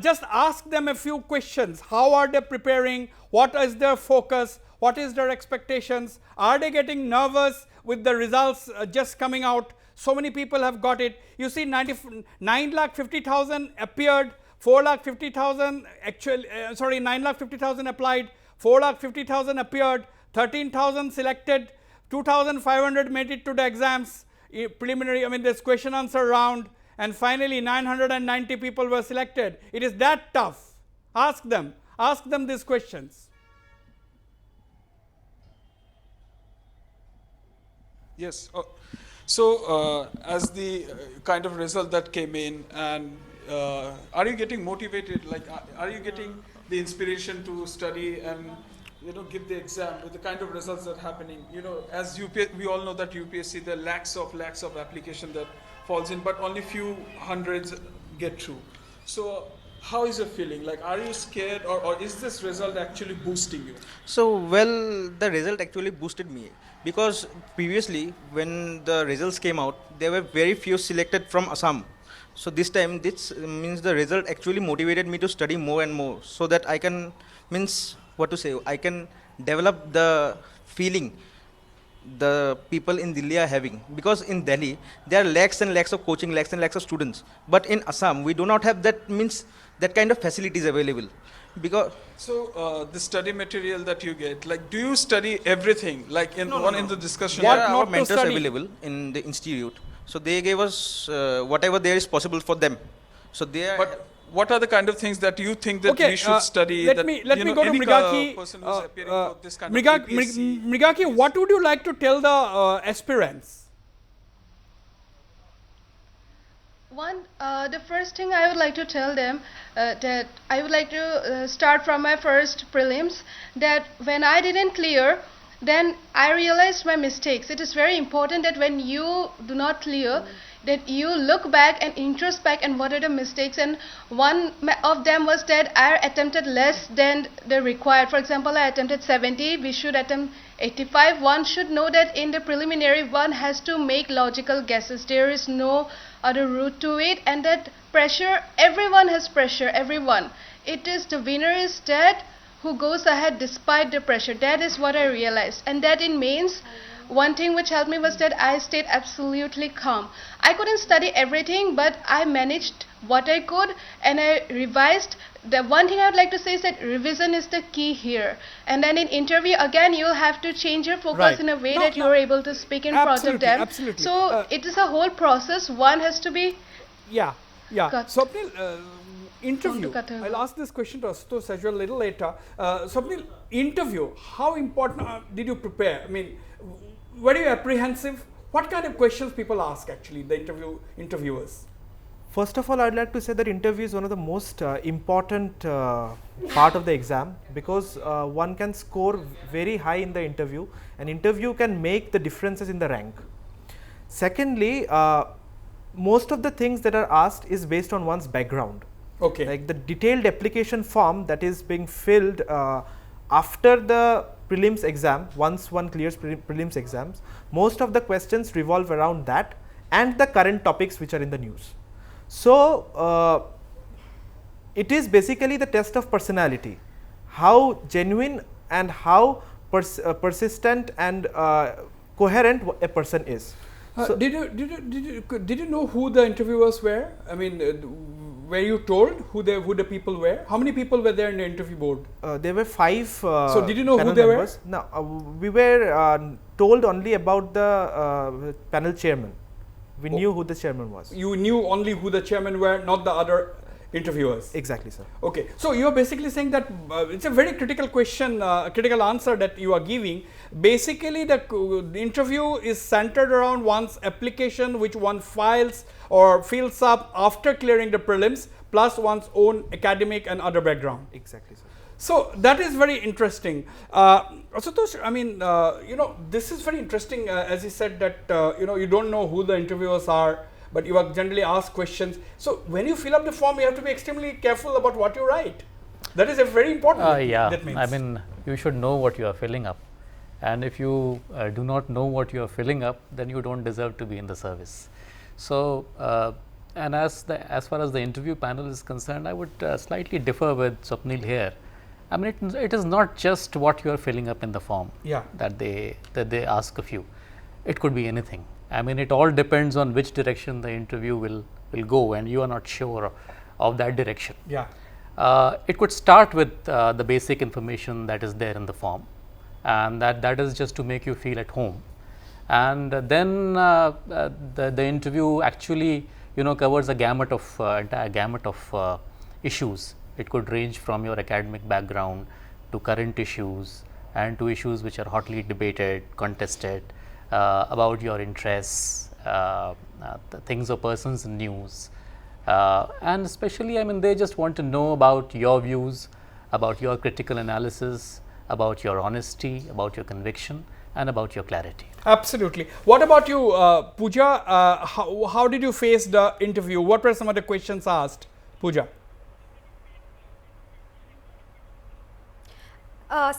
Just ask them a few questions. How are they preparing? What is their focus? What is their expectations? Are they getting nervous with the results just coming out? So many people have got it. You see 9,50,000 appeared, 4,50,000 actually, 9,50,000 applied, 4,50,000 appeared, 13,000 selected, 2,500 made it to the exams, preliminary, I mean this question answer round, and finally 990 people were selected. It is that tough. Ask them these questions. Yes. So as the kind of result that came in, and are you getting motivated? Like, are you getting the inspiration to study and give the exam with the kind of results that are happening? As we all know that UPSC, there are lakhs of application that falls in, but only few hundreds get through. So how is your feeling? Like, are you scared, or is this result actually boosting you? So, well, the result actually boosted me, because previously when the results came out, there were very few selected from Assam. So this time, this means the result actually motivated me to study more and more, so that I can, I can develop the feeling the people in Delhi are having. Because in Delhi, there are lakhs and lakhs of coaching, lakhs and lakhs of students. But in Assam, we do not have that kind of facilities available. So the study material that you get, like, do you study everything? Like in the discussion, there are mentors available in the institute. So they gave us whatever there is possible for them. So they are. But what are the kind of things that you think that we should study? Let me go to Mrigaki. Mrigaki, what would you like to tell the aspirants? The first thing I would like to tell them that I would like to start from my first prelims, that when I didn't clear, then I realized my mistakes. It is very important that when you do not clear, that you look back and introspect and what are the mistakes. And one of them was that I attempted less than the required. For example, I attempted 70, we should attempt 85. One should know that in the preliminary, one has to make logical guesses. There is no other route to it, and that pressure, everyone has pressure, everyone. It is the winner is that who goes ahead despite the pressure. That is what I realized. And that in mains, one thing which helped me was that I stayed absolutely calm. I couldn't study everything, but I managed what I could and I revised. The one thing I would like to say is that revision is the key here. And then in interview, again, you'll have to change your focus in a way that you're able to speak in front of them. Absolutely. So it is a whole process. One has to be... Yeah. Swapnil, interview. I'll ask this question to Ashutosh as well a little later. Swapnil, interview, how important did you prepare? I mean, were you apprehensive? What kind of questions people ask actually, the interviewers? First of all, I'd like to say that interview is one of the most important part of the exam, because one can score very high in the interview, and interview can make the differences in the rank. Secondly, most of the things that are asked is based on one's background. Okay. Like the detailed application form that is being filled after the prelims exam, once one clears prelims exams, most of the questions revolve around that and the current topics which are in the news. So it is basically the test of personality, how genuine and how persistent and coherent a person is. So did you know who the interviewers were? I mean, were you told who the people were? How many people were there in the interview board? There were 5. So did you know who they were? No, we were told only about the panel chairman. We knew who the chairman was. You knew only who the chairman were, not the other interviewers. Exactly, sir. Okay, so you are basically saying that it's a very critical question, critical answer that you are giving. Basically, the interview is centered around one's application, which one files or fills up after clearing the prelims, plus one's own academic and other background. Exactly, sir. So that is very interesting. Ashutosh, I mean, this is very interesting. As you said that you don't know who the interviewers are, but you are generally asked questions. So when you fill up the form, you have to be extremely careful about what you write. That is a very important. Yeah, that means. I mean, you should know what you are filling up, and if you do not know what you are filling up, then you don't deserve to be in the service. So, and as far as the interview panel is concerned, I would slightly differ with Swapnil here. I mean, it is not just what you are filling up in the form that they ask of you. It could be anything. I mean, it all depends on which direction the interview will go, and you are not sure of that direction. Yeah. It could start with the basic information that is there in the form, and that is just to make you feel at home. And then the interview actually covers a entire gamut of issues. It could range from your academic background to current issues and to issues which are hotly debated, contested, about your interests, the things or persons in news. And especially, I mean, they just want to know about your views, about your critical analysis, about your honesty, about your conviction, and about your clarity. Absolutely. What about you, Pooja? How did you face the interview? What were some of the questions asked, Pooja?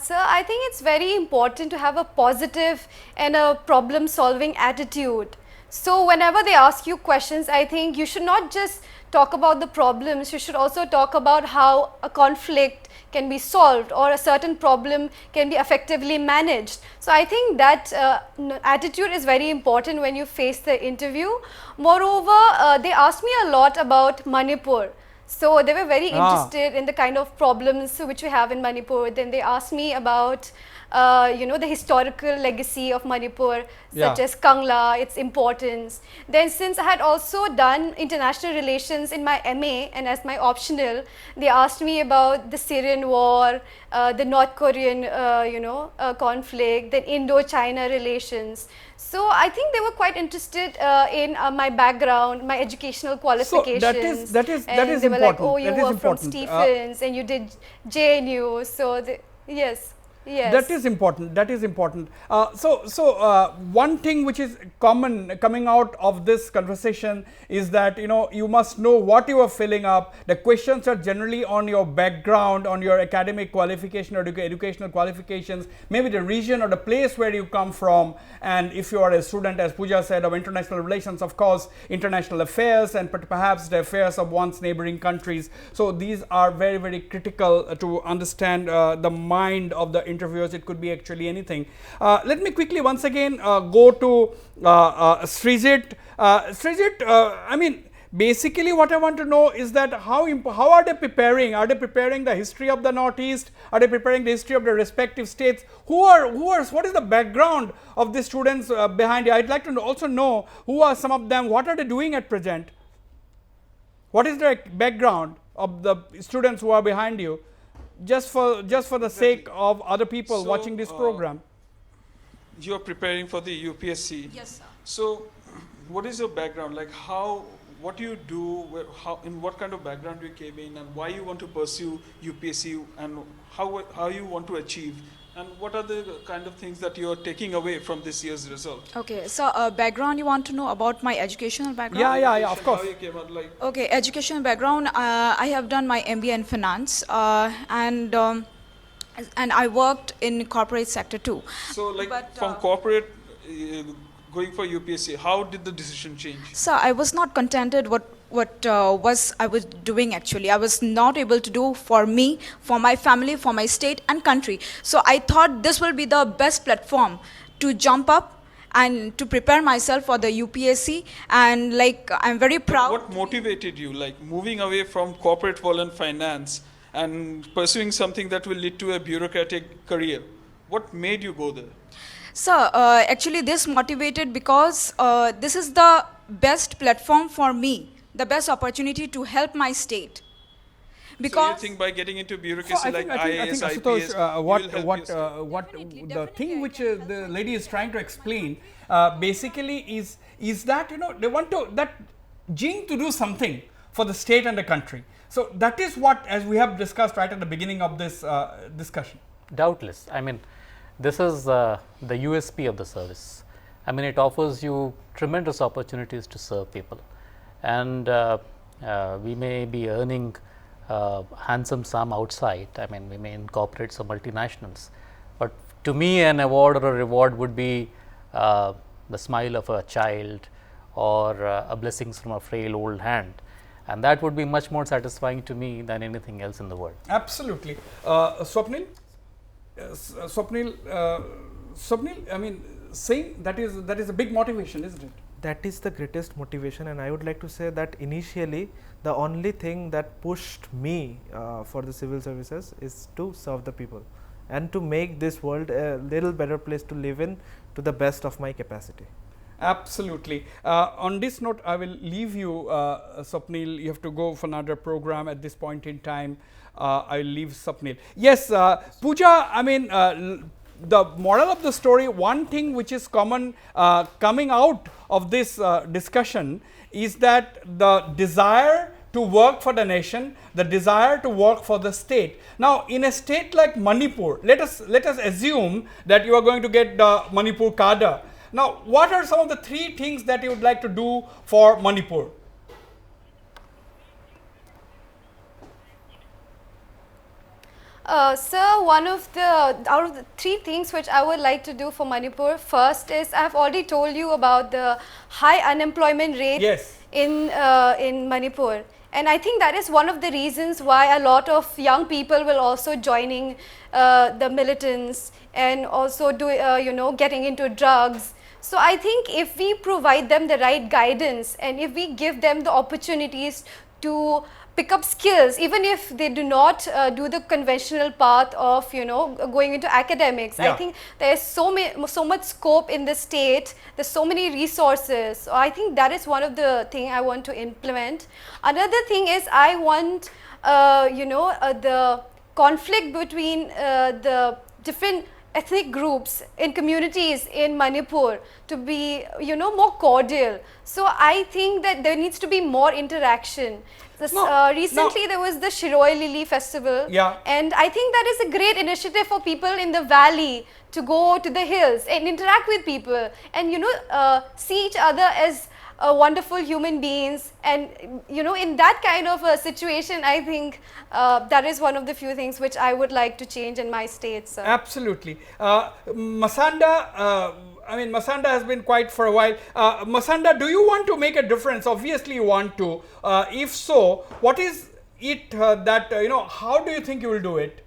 Sir, I think it's very important to have a positive and a problem solving attitude. So whenever they ask you questions, I think you should not just talk about the problems, you should also talk about how a conflict can be solved or a certain problem can be effectively managed. So I think that attitude is very important when you face the interview. Moreover, they asked me a lot about Manipur. So they were very interested in the kind of problems which we have in Manipur. Then they asked me about the historical legacy of Manipur, such as Kangla, its importance. Then since I had also done international relations in my MA and as my optional, they asked me about the Syrian war, the North Korean conflict, then Indo-China relations. So I think they were quite interested in my background, my educational qualifications. So that is they were important. like, oh, you that were from Stephens and you did JNU. So yes. Yes. That is important. That is important. So one thing which is common coming out of this conversation is that you must know what you are filling up. The questions are generally on your background, on your academic qualification or educational qualifications, maybe the region or the place where you come from, and if you are a student, as Pooja said, of international relations, of course, international affairs and perhaps the affairs of one's neighboring countries. So these are very, very critical to understand the mind of the interviewers. It could be actually anything. Let me quickly once again go to Srijit. Srijit, I mean, basically what I want to know is that how are they preparing? Are they preparing the history of the Northeast? Are they preparing the history of the respective states? What is the background of the students behind it? I'd like to also know who are some of them, what are they doing at present? What is the background of the students who are behind you? Just for the sake of other people watching this program. You are preparing for the UPSC. Yes, sir. So, what is your background? Like what do you do? In what kind of background you came in, and why you want to pursue UPSC, and how you want to achieve? And what are the kind of things that you are taking away from this year's result? Okay, so background, you want to know about my educational background? Yeah, of course. How you came out, like Okay, educational background, I have done my MBA in finance and I worked in corporate sector too. So from corporate going for UPSC, how did the decision change? So I was not contented what I was doing actually. I was not able to do for me, for my family, for my state and country. So I thought this will be the best platform to jump up and to prepare myself for the UPSC, and I'm very proud. What motivated you, moving away from corporate world and finance and pursuing something that will lead to a bureaucratic career? What made you go there? So actually this motivated because this is the best platform for me, the best opportunity to help my state. Because so you think by getting into bureaucracy like IAS, I think IPS, what the thing which the lady is trying to explain basically is that they want that gene to do something for the state and the country. So that is what, as we have discussed right at the beginning of this discussion. Doubtless. I mean, this is the USP of the service. I mean, it offers you tremendous opportunities to serve people, and we may be earning handsome sum outside. I mean, we may incorporate some multinationals, but to me an award or a reward would be the smile of a child or a blessings from a frail old hand, and that would be much more satisfying to me than anything else in the world. Absolutely. Swapnil, I mean, saying that is a big motivation, isn't it? That is the greatest motivation, and I would like to say that initially the only thing that pushed me for the civil services is to serve the people and to make this world a little better place to live in to the best of my capacity. Absolutely. On this note, I will leave you, Swapnil. You have to go for another program at this point in time. I will leave Swapnil. Yes, Pooja, I mean, the moral of the story, one thing which is common coming out of this discussion is that the desire to work for the nation, the desire to work for the state. Now, in a state like Manipur, let us assume that you are going to get the Manipur cadre. Now, what are some of the 3 things that you would like to do for Manipur? Sir, out of the 3 things which I would like to do for Manipur, first is I have already told you about the high unemployment rate in Manipur, and I think that is one of the reasons why a lot of young people will also joining the militants and also getting into drugs. So I think if we provide them the right guidance and if we give them the opportunities to pick up skills, even if they do not do the conventional path of going into academics. I think there is so much scope in the state. There's so many resources. So I think that is one of the thing I want to implement. Another thing is I want the conflict between the different ethnic groups in communities in Manipur to be more cordial. So I think that there needs to be more interaction. Recently there was the Shiroi Lily festival, and I think that is a great initiative for people in the valley to go to the hills and interact with people and see each other as wonderful human beings, and in that kind of a situation I think that is one of the few things which I would like to change in my state, sir. Absolutely. Masanda, I mean, Masanda has been quiet for a while. Masanda, do you want to make a difference? Obviously you want to. If so, what is it that how do you think you will do it?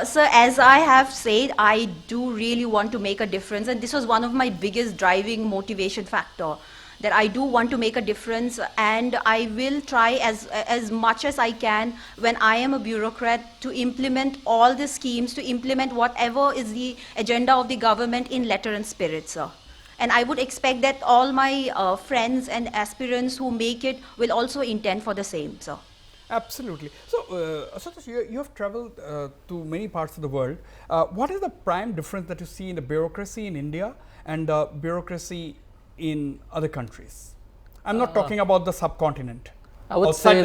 So as I have said, I do really want to make a difference, and this was one of my biggest driving motivation factor, that I do want to make a difference, and I will try as much as I can when I am a bureaucrat to implement all the schemes, to implement whatever is the agenda of the government in letter and spirit, sir. And I would expect that all my friends and aspirants who make it will also intend for the same, sir. Absolutely. So, Ashutosh, you have traveled to many parts of the world. What is the prime difference that you see in the bureaucracy in India and the bureaucracy in other countries? I'm not talking about the subcontinent. I would say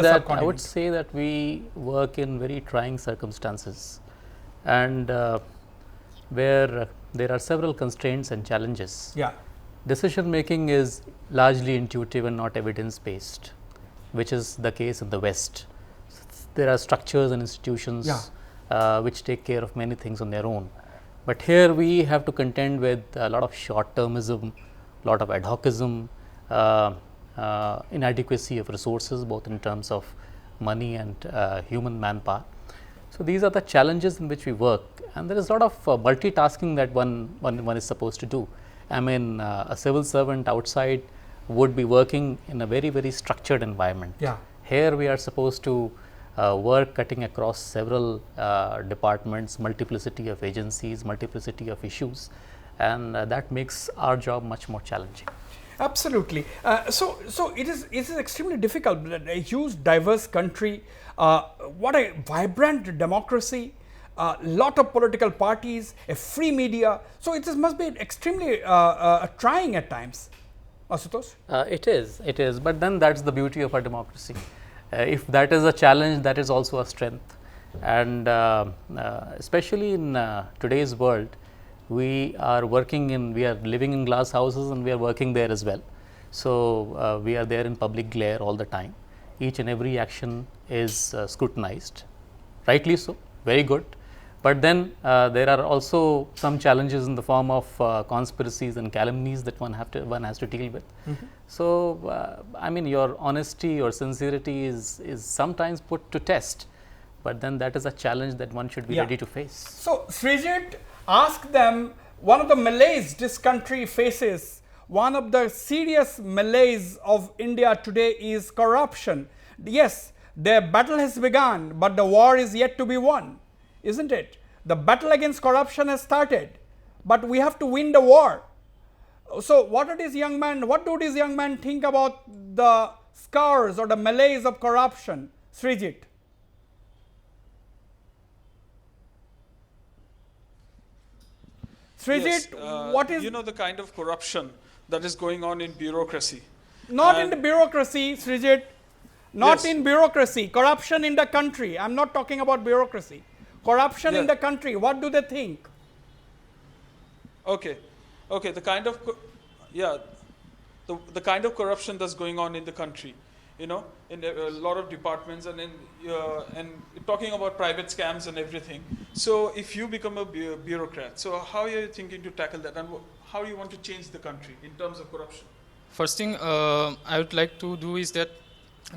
that we work in very trying circumstances, and where there are several constraints and challenges. Yeah. Decision making is largely intuitive and not evidence based, which is the case in the West. There are structures and institutions which take care of many things on their own. But here we have to contend with a lot of short-termism, a lot of ad hocism, inadequacy of resources, both in terms of money and human manpower. So these are the challenges in which we work, and there is a lot of multitasking that one is supposed to do. I mean, a civil servant outside would be working in a very, very structured environment. Yeah. Here we are supposed to work cutting across several departments, multiplicity of agencies, multiplicity of issues, and that makes our job much more challenging. Absolutely. So it is extremely difficult. A huge, diverse country, what a vibrant democracy, a lot of political parties, a free media. So it must be extremely trying at times. Asutosh? It is. But then that's the beauty of our democracy. If that is a challenge, that is also a strength. And especially in today's world, we are living in glass houses and we are working there as well. So we are there in public glare all the time. Each and every action is scrutinized, rightly so, very good. But then there are also some challenges in the form of conspiracies and calumnies that one has to deal with. So I mean, your honesty, your sincerity is sometimes put to test, but then that is a challenge that one should be ready to face. So Srijit, ask them, one of the malaise this country faces, one of the serious malaise of India today is corruption. Yes, their battle has begun, but the war is yet to be won, isn't it? The battle against corruption has started, but we have to win the war. So what do these young men think about the scars or the malaise of corruption? Srijit? Srijit, yes, what is... You know the kind of corruption that is going on in bureaucracy. Not in the bureaucracy, Srijit. Not Yes. in bureaucracy. Corruption in the country. I'm not talking about bureaucracy. Corruption in the country. What do they think? Okay, okay. The kind of the kind of corruption that's going on in the country, you know, in a lot of departments, and and talking about private scams and everything. So if you become a bureaucrat, so how are you thinking to tackle that, and how do you want to change the country in terms of corruption? First thing I would like to do is that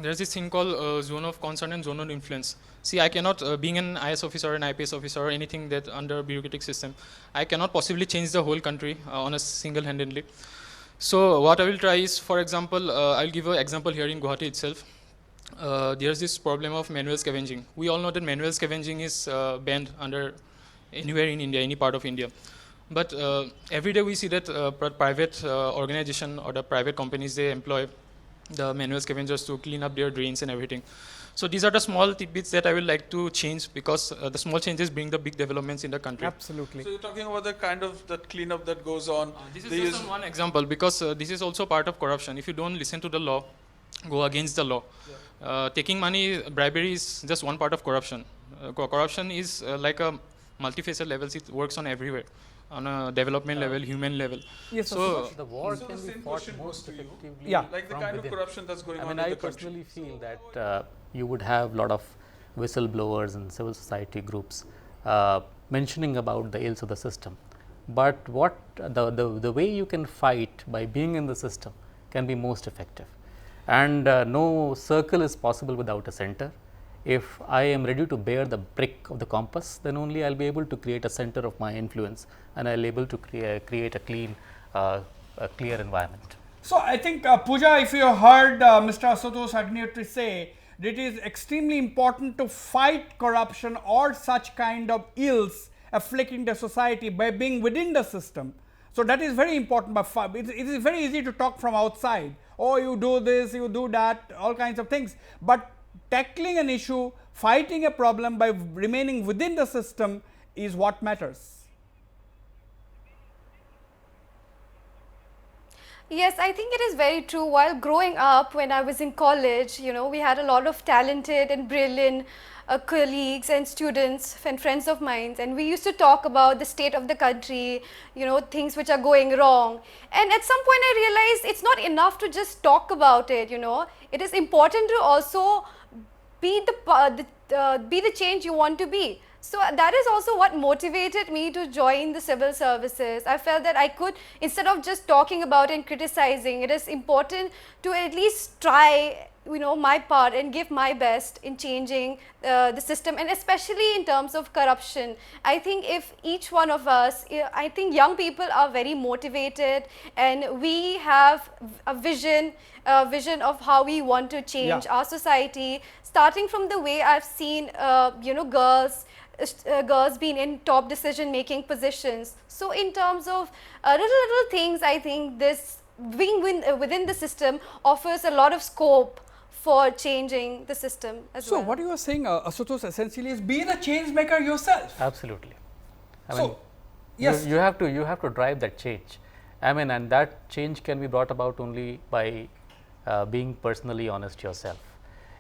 there's this thing called zone of concern and zone of influence. See, I cannot, being an IAS officer or an IPS officer or anything that under bureaucratic system, I cannot possibly change the whole country on a single-handedly. So what I will try is, for example, I'll give an example here in Guwahati itself. There's this problem of manual scavenging. We all know that manual scavenging is banned under anywhere in India, any part of India. But every day we see that private organization or the private companies, they employ the manual scavengers to clean up their drains and everything. So these are the small tidbits that I will like to change, because the small changes bring the big developments in the country. Absolutely. So you're talking about the kind of that cleanup that goes on. This is just one example, because this is also part of corruption. If you don't listen to the law, go against the law. Taking money, bribery is just one part of corruption. Corruption is like a multifaceted levels. It works on everywhere, on a development level, human level. Yes, so the war can be fought most effectively like the from kind within. of corruption that's going on in I the country. personally feel that you would have a lot of whistleblowers and civil society groups mentioning about the ills of the system. But what the way you can fight by being in the system can be most effective. And no circle is possible without a center. If I am ready to bear the brick of the compass, then only I'll be able to create a center of my influence, and I'll be able to create a clean, a clear environment. So I think Pooja, if you heard Mr. Asutosh Agnihotri say, it is extremely important to fight corruption or such kind of ills afflicting the society by being within the system. So that is very important. But it is very easy to talk from outside. Oh, you do this, you do that, all kinds of things. But tackling an issue, fighting a problem by remaining within the system is what matters. Yes, I think it is very true. While growing up, when I was in college, you know, we had a lot of talented and brilliant colleagues and students and friends of mine, and we used to talk about the state of the country, you know, things which are going wrong. And at some point I realized it's not enough to just talk about it, you know. It is important to also be the change you want to be. So that is also what motivated me to join the civil services. I felt that I could, instead of just talking about and criticizing, it is important to at least try, you know, my part and give my best in changing the system, and especially in terms of corruption. I think if each one of us, I think young people are very motivated, and we have a vision of how we want to change our society, starting from the way I've seen, you know, girls girls being in top decision making positions. So in terms of little things, I think this being within the system offers a lot of scope for changing the system as well. So what you are saying, Asutosh, essentially is be the change maker yourself. Absolutely. I So, mean, yes. you have to drive that change. I mean, and that change can be brought about only by being personally honest yourself.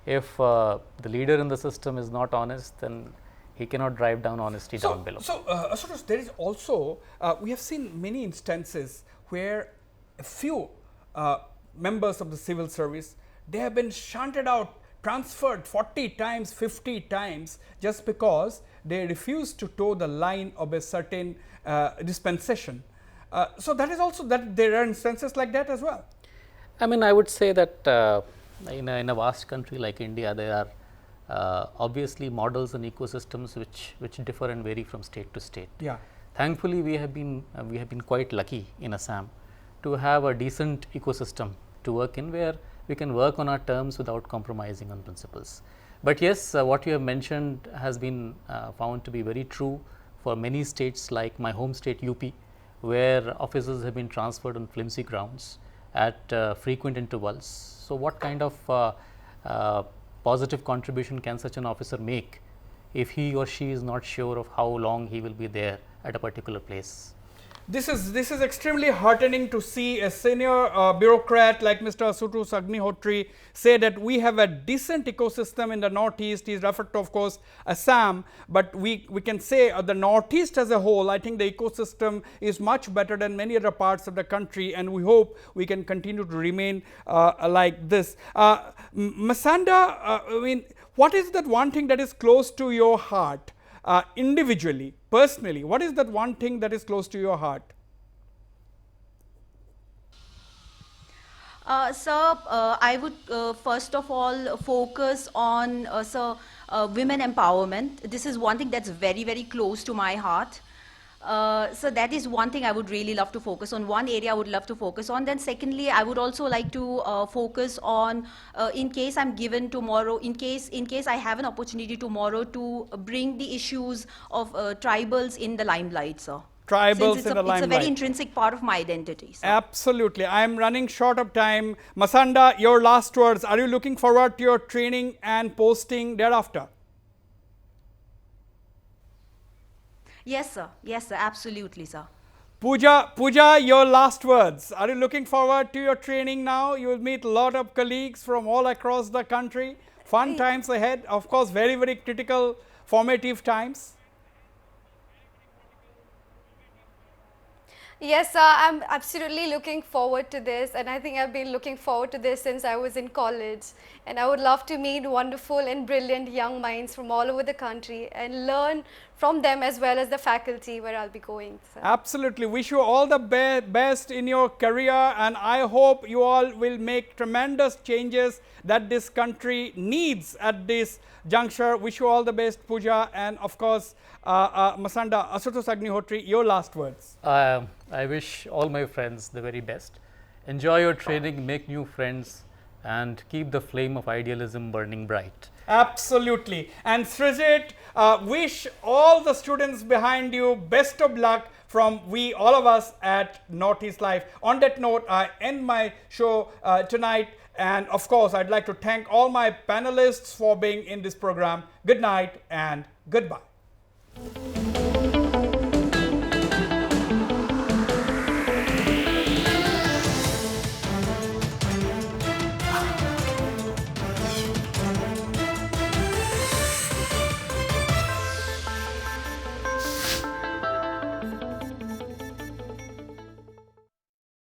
If the leader in the system is not honest, then he cannot drive down honesty down below. So, Asutosh, there is also, we have seen many instances where a few members of the civil service, they have been shunted out, transferred 40 times, 50 times, just because they refuse to toe the line of a certain dispensation. So, that is also that there are instances like that as well. I mean, I would say that in a vast country like India, there are obviously models and ecosystems which differ and vary from state to state. Yeah. Thankfully, we have been quite lucky in Assam to have a decent ecosystem to work in, where we can work on our terms without compromising on principles. But yes, what you have mentioned has been found to be very true for many states like my home state UP, where officers have been transferred on flimsy grounds at frequent intervals. So, what kind of positive contribution can such an officer make if he or she is not sure of how long he will be there at a particular place? This is extremely heartening to see a senior bureaucrat like Mr. Asutosh Agnihotri say that we have a decent ecosystem in the Northeast. He is referred to, of course, Assam, but we can say the Northeast as a whole, I think the ecosystem is much better than many other parts of the country, and we hope we can continue to remain like this. Masanda, I mean, what is that one thing that is close to your heart? Individually, personally, what is that one thing that is close to your heart? Sir, I would first of all focus on women empowerment. This is one thing that's very, very close to my heart. So that is one thing I would really love to focus on, one area I would love to focus on. Then secondly, I would also like to focus on, in case I'm given tomorrow, in case I have an opportunity tomorrow to bring the issues of tribals in the limelight, sir. Tribals in the limelight. It's a very intrinsic part of my identity, sir. Absolutely. I am running short of time. Masanda, your last words. Are you looking forward to your training and posting thereafter? Yes, sir. Yes, sir. Absolutely, sir. Pooja, your last words. Are you looking forward to your training now? You will meet a lot of colleagues from all across the country. Fun times ahead. Of course, very, very critical, formative times. Yes, I'm absolutely looking forward to this, and I think I've been looking forward to this since I was in college. And I would love to meet wonderful and brilliant young minds from all over the country and learn from them as well as the faculty where I'll be going. So. Absolutely. Wish you all the best in your career, and I hope you all will make tremendous changes that this country needs at this juncture. Wish you all the best, Pooja, and of course, Masanda, Asutosh Agnihotri, your last words. I wish all my friends the very best. Enjoy your training, make new friends, and keep the flame of idealism burning bright. Absolutely. And Srijit, wish all the students behind you best of luck from all of us at Northeast Life. On that note, I end my show tonight. And of course, I'd like to thank all my panelists for being in this program. Good night and goodbye.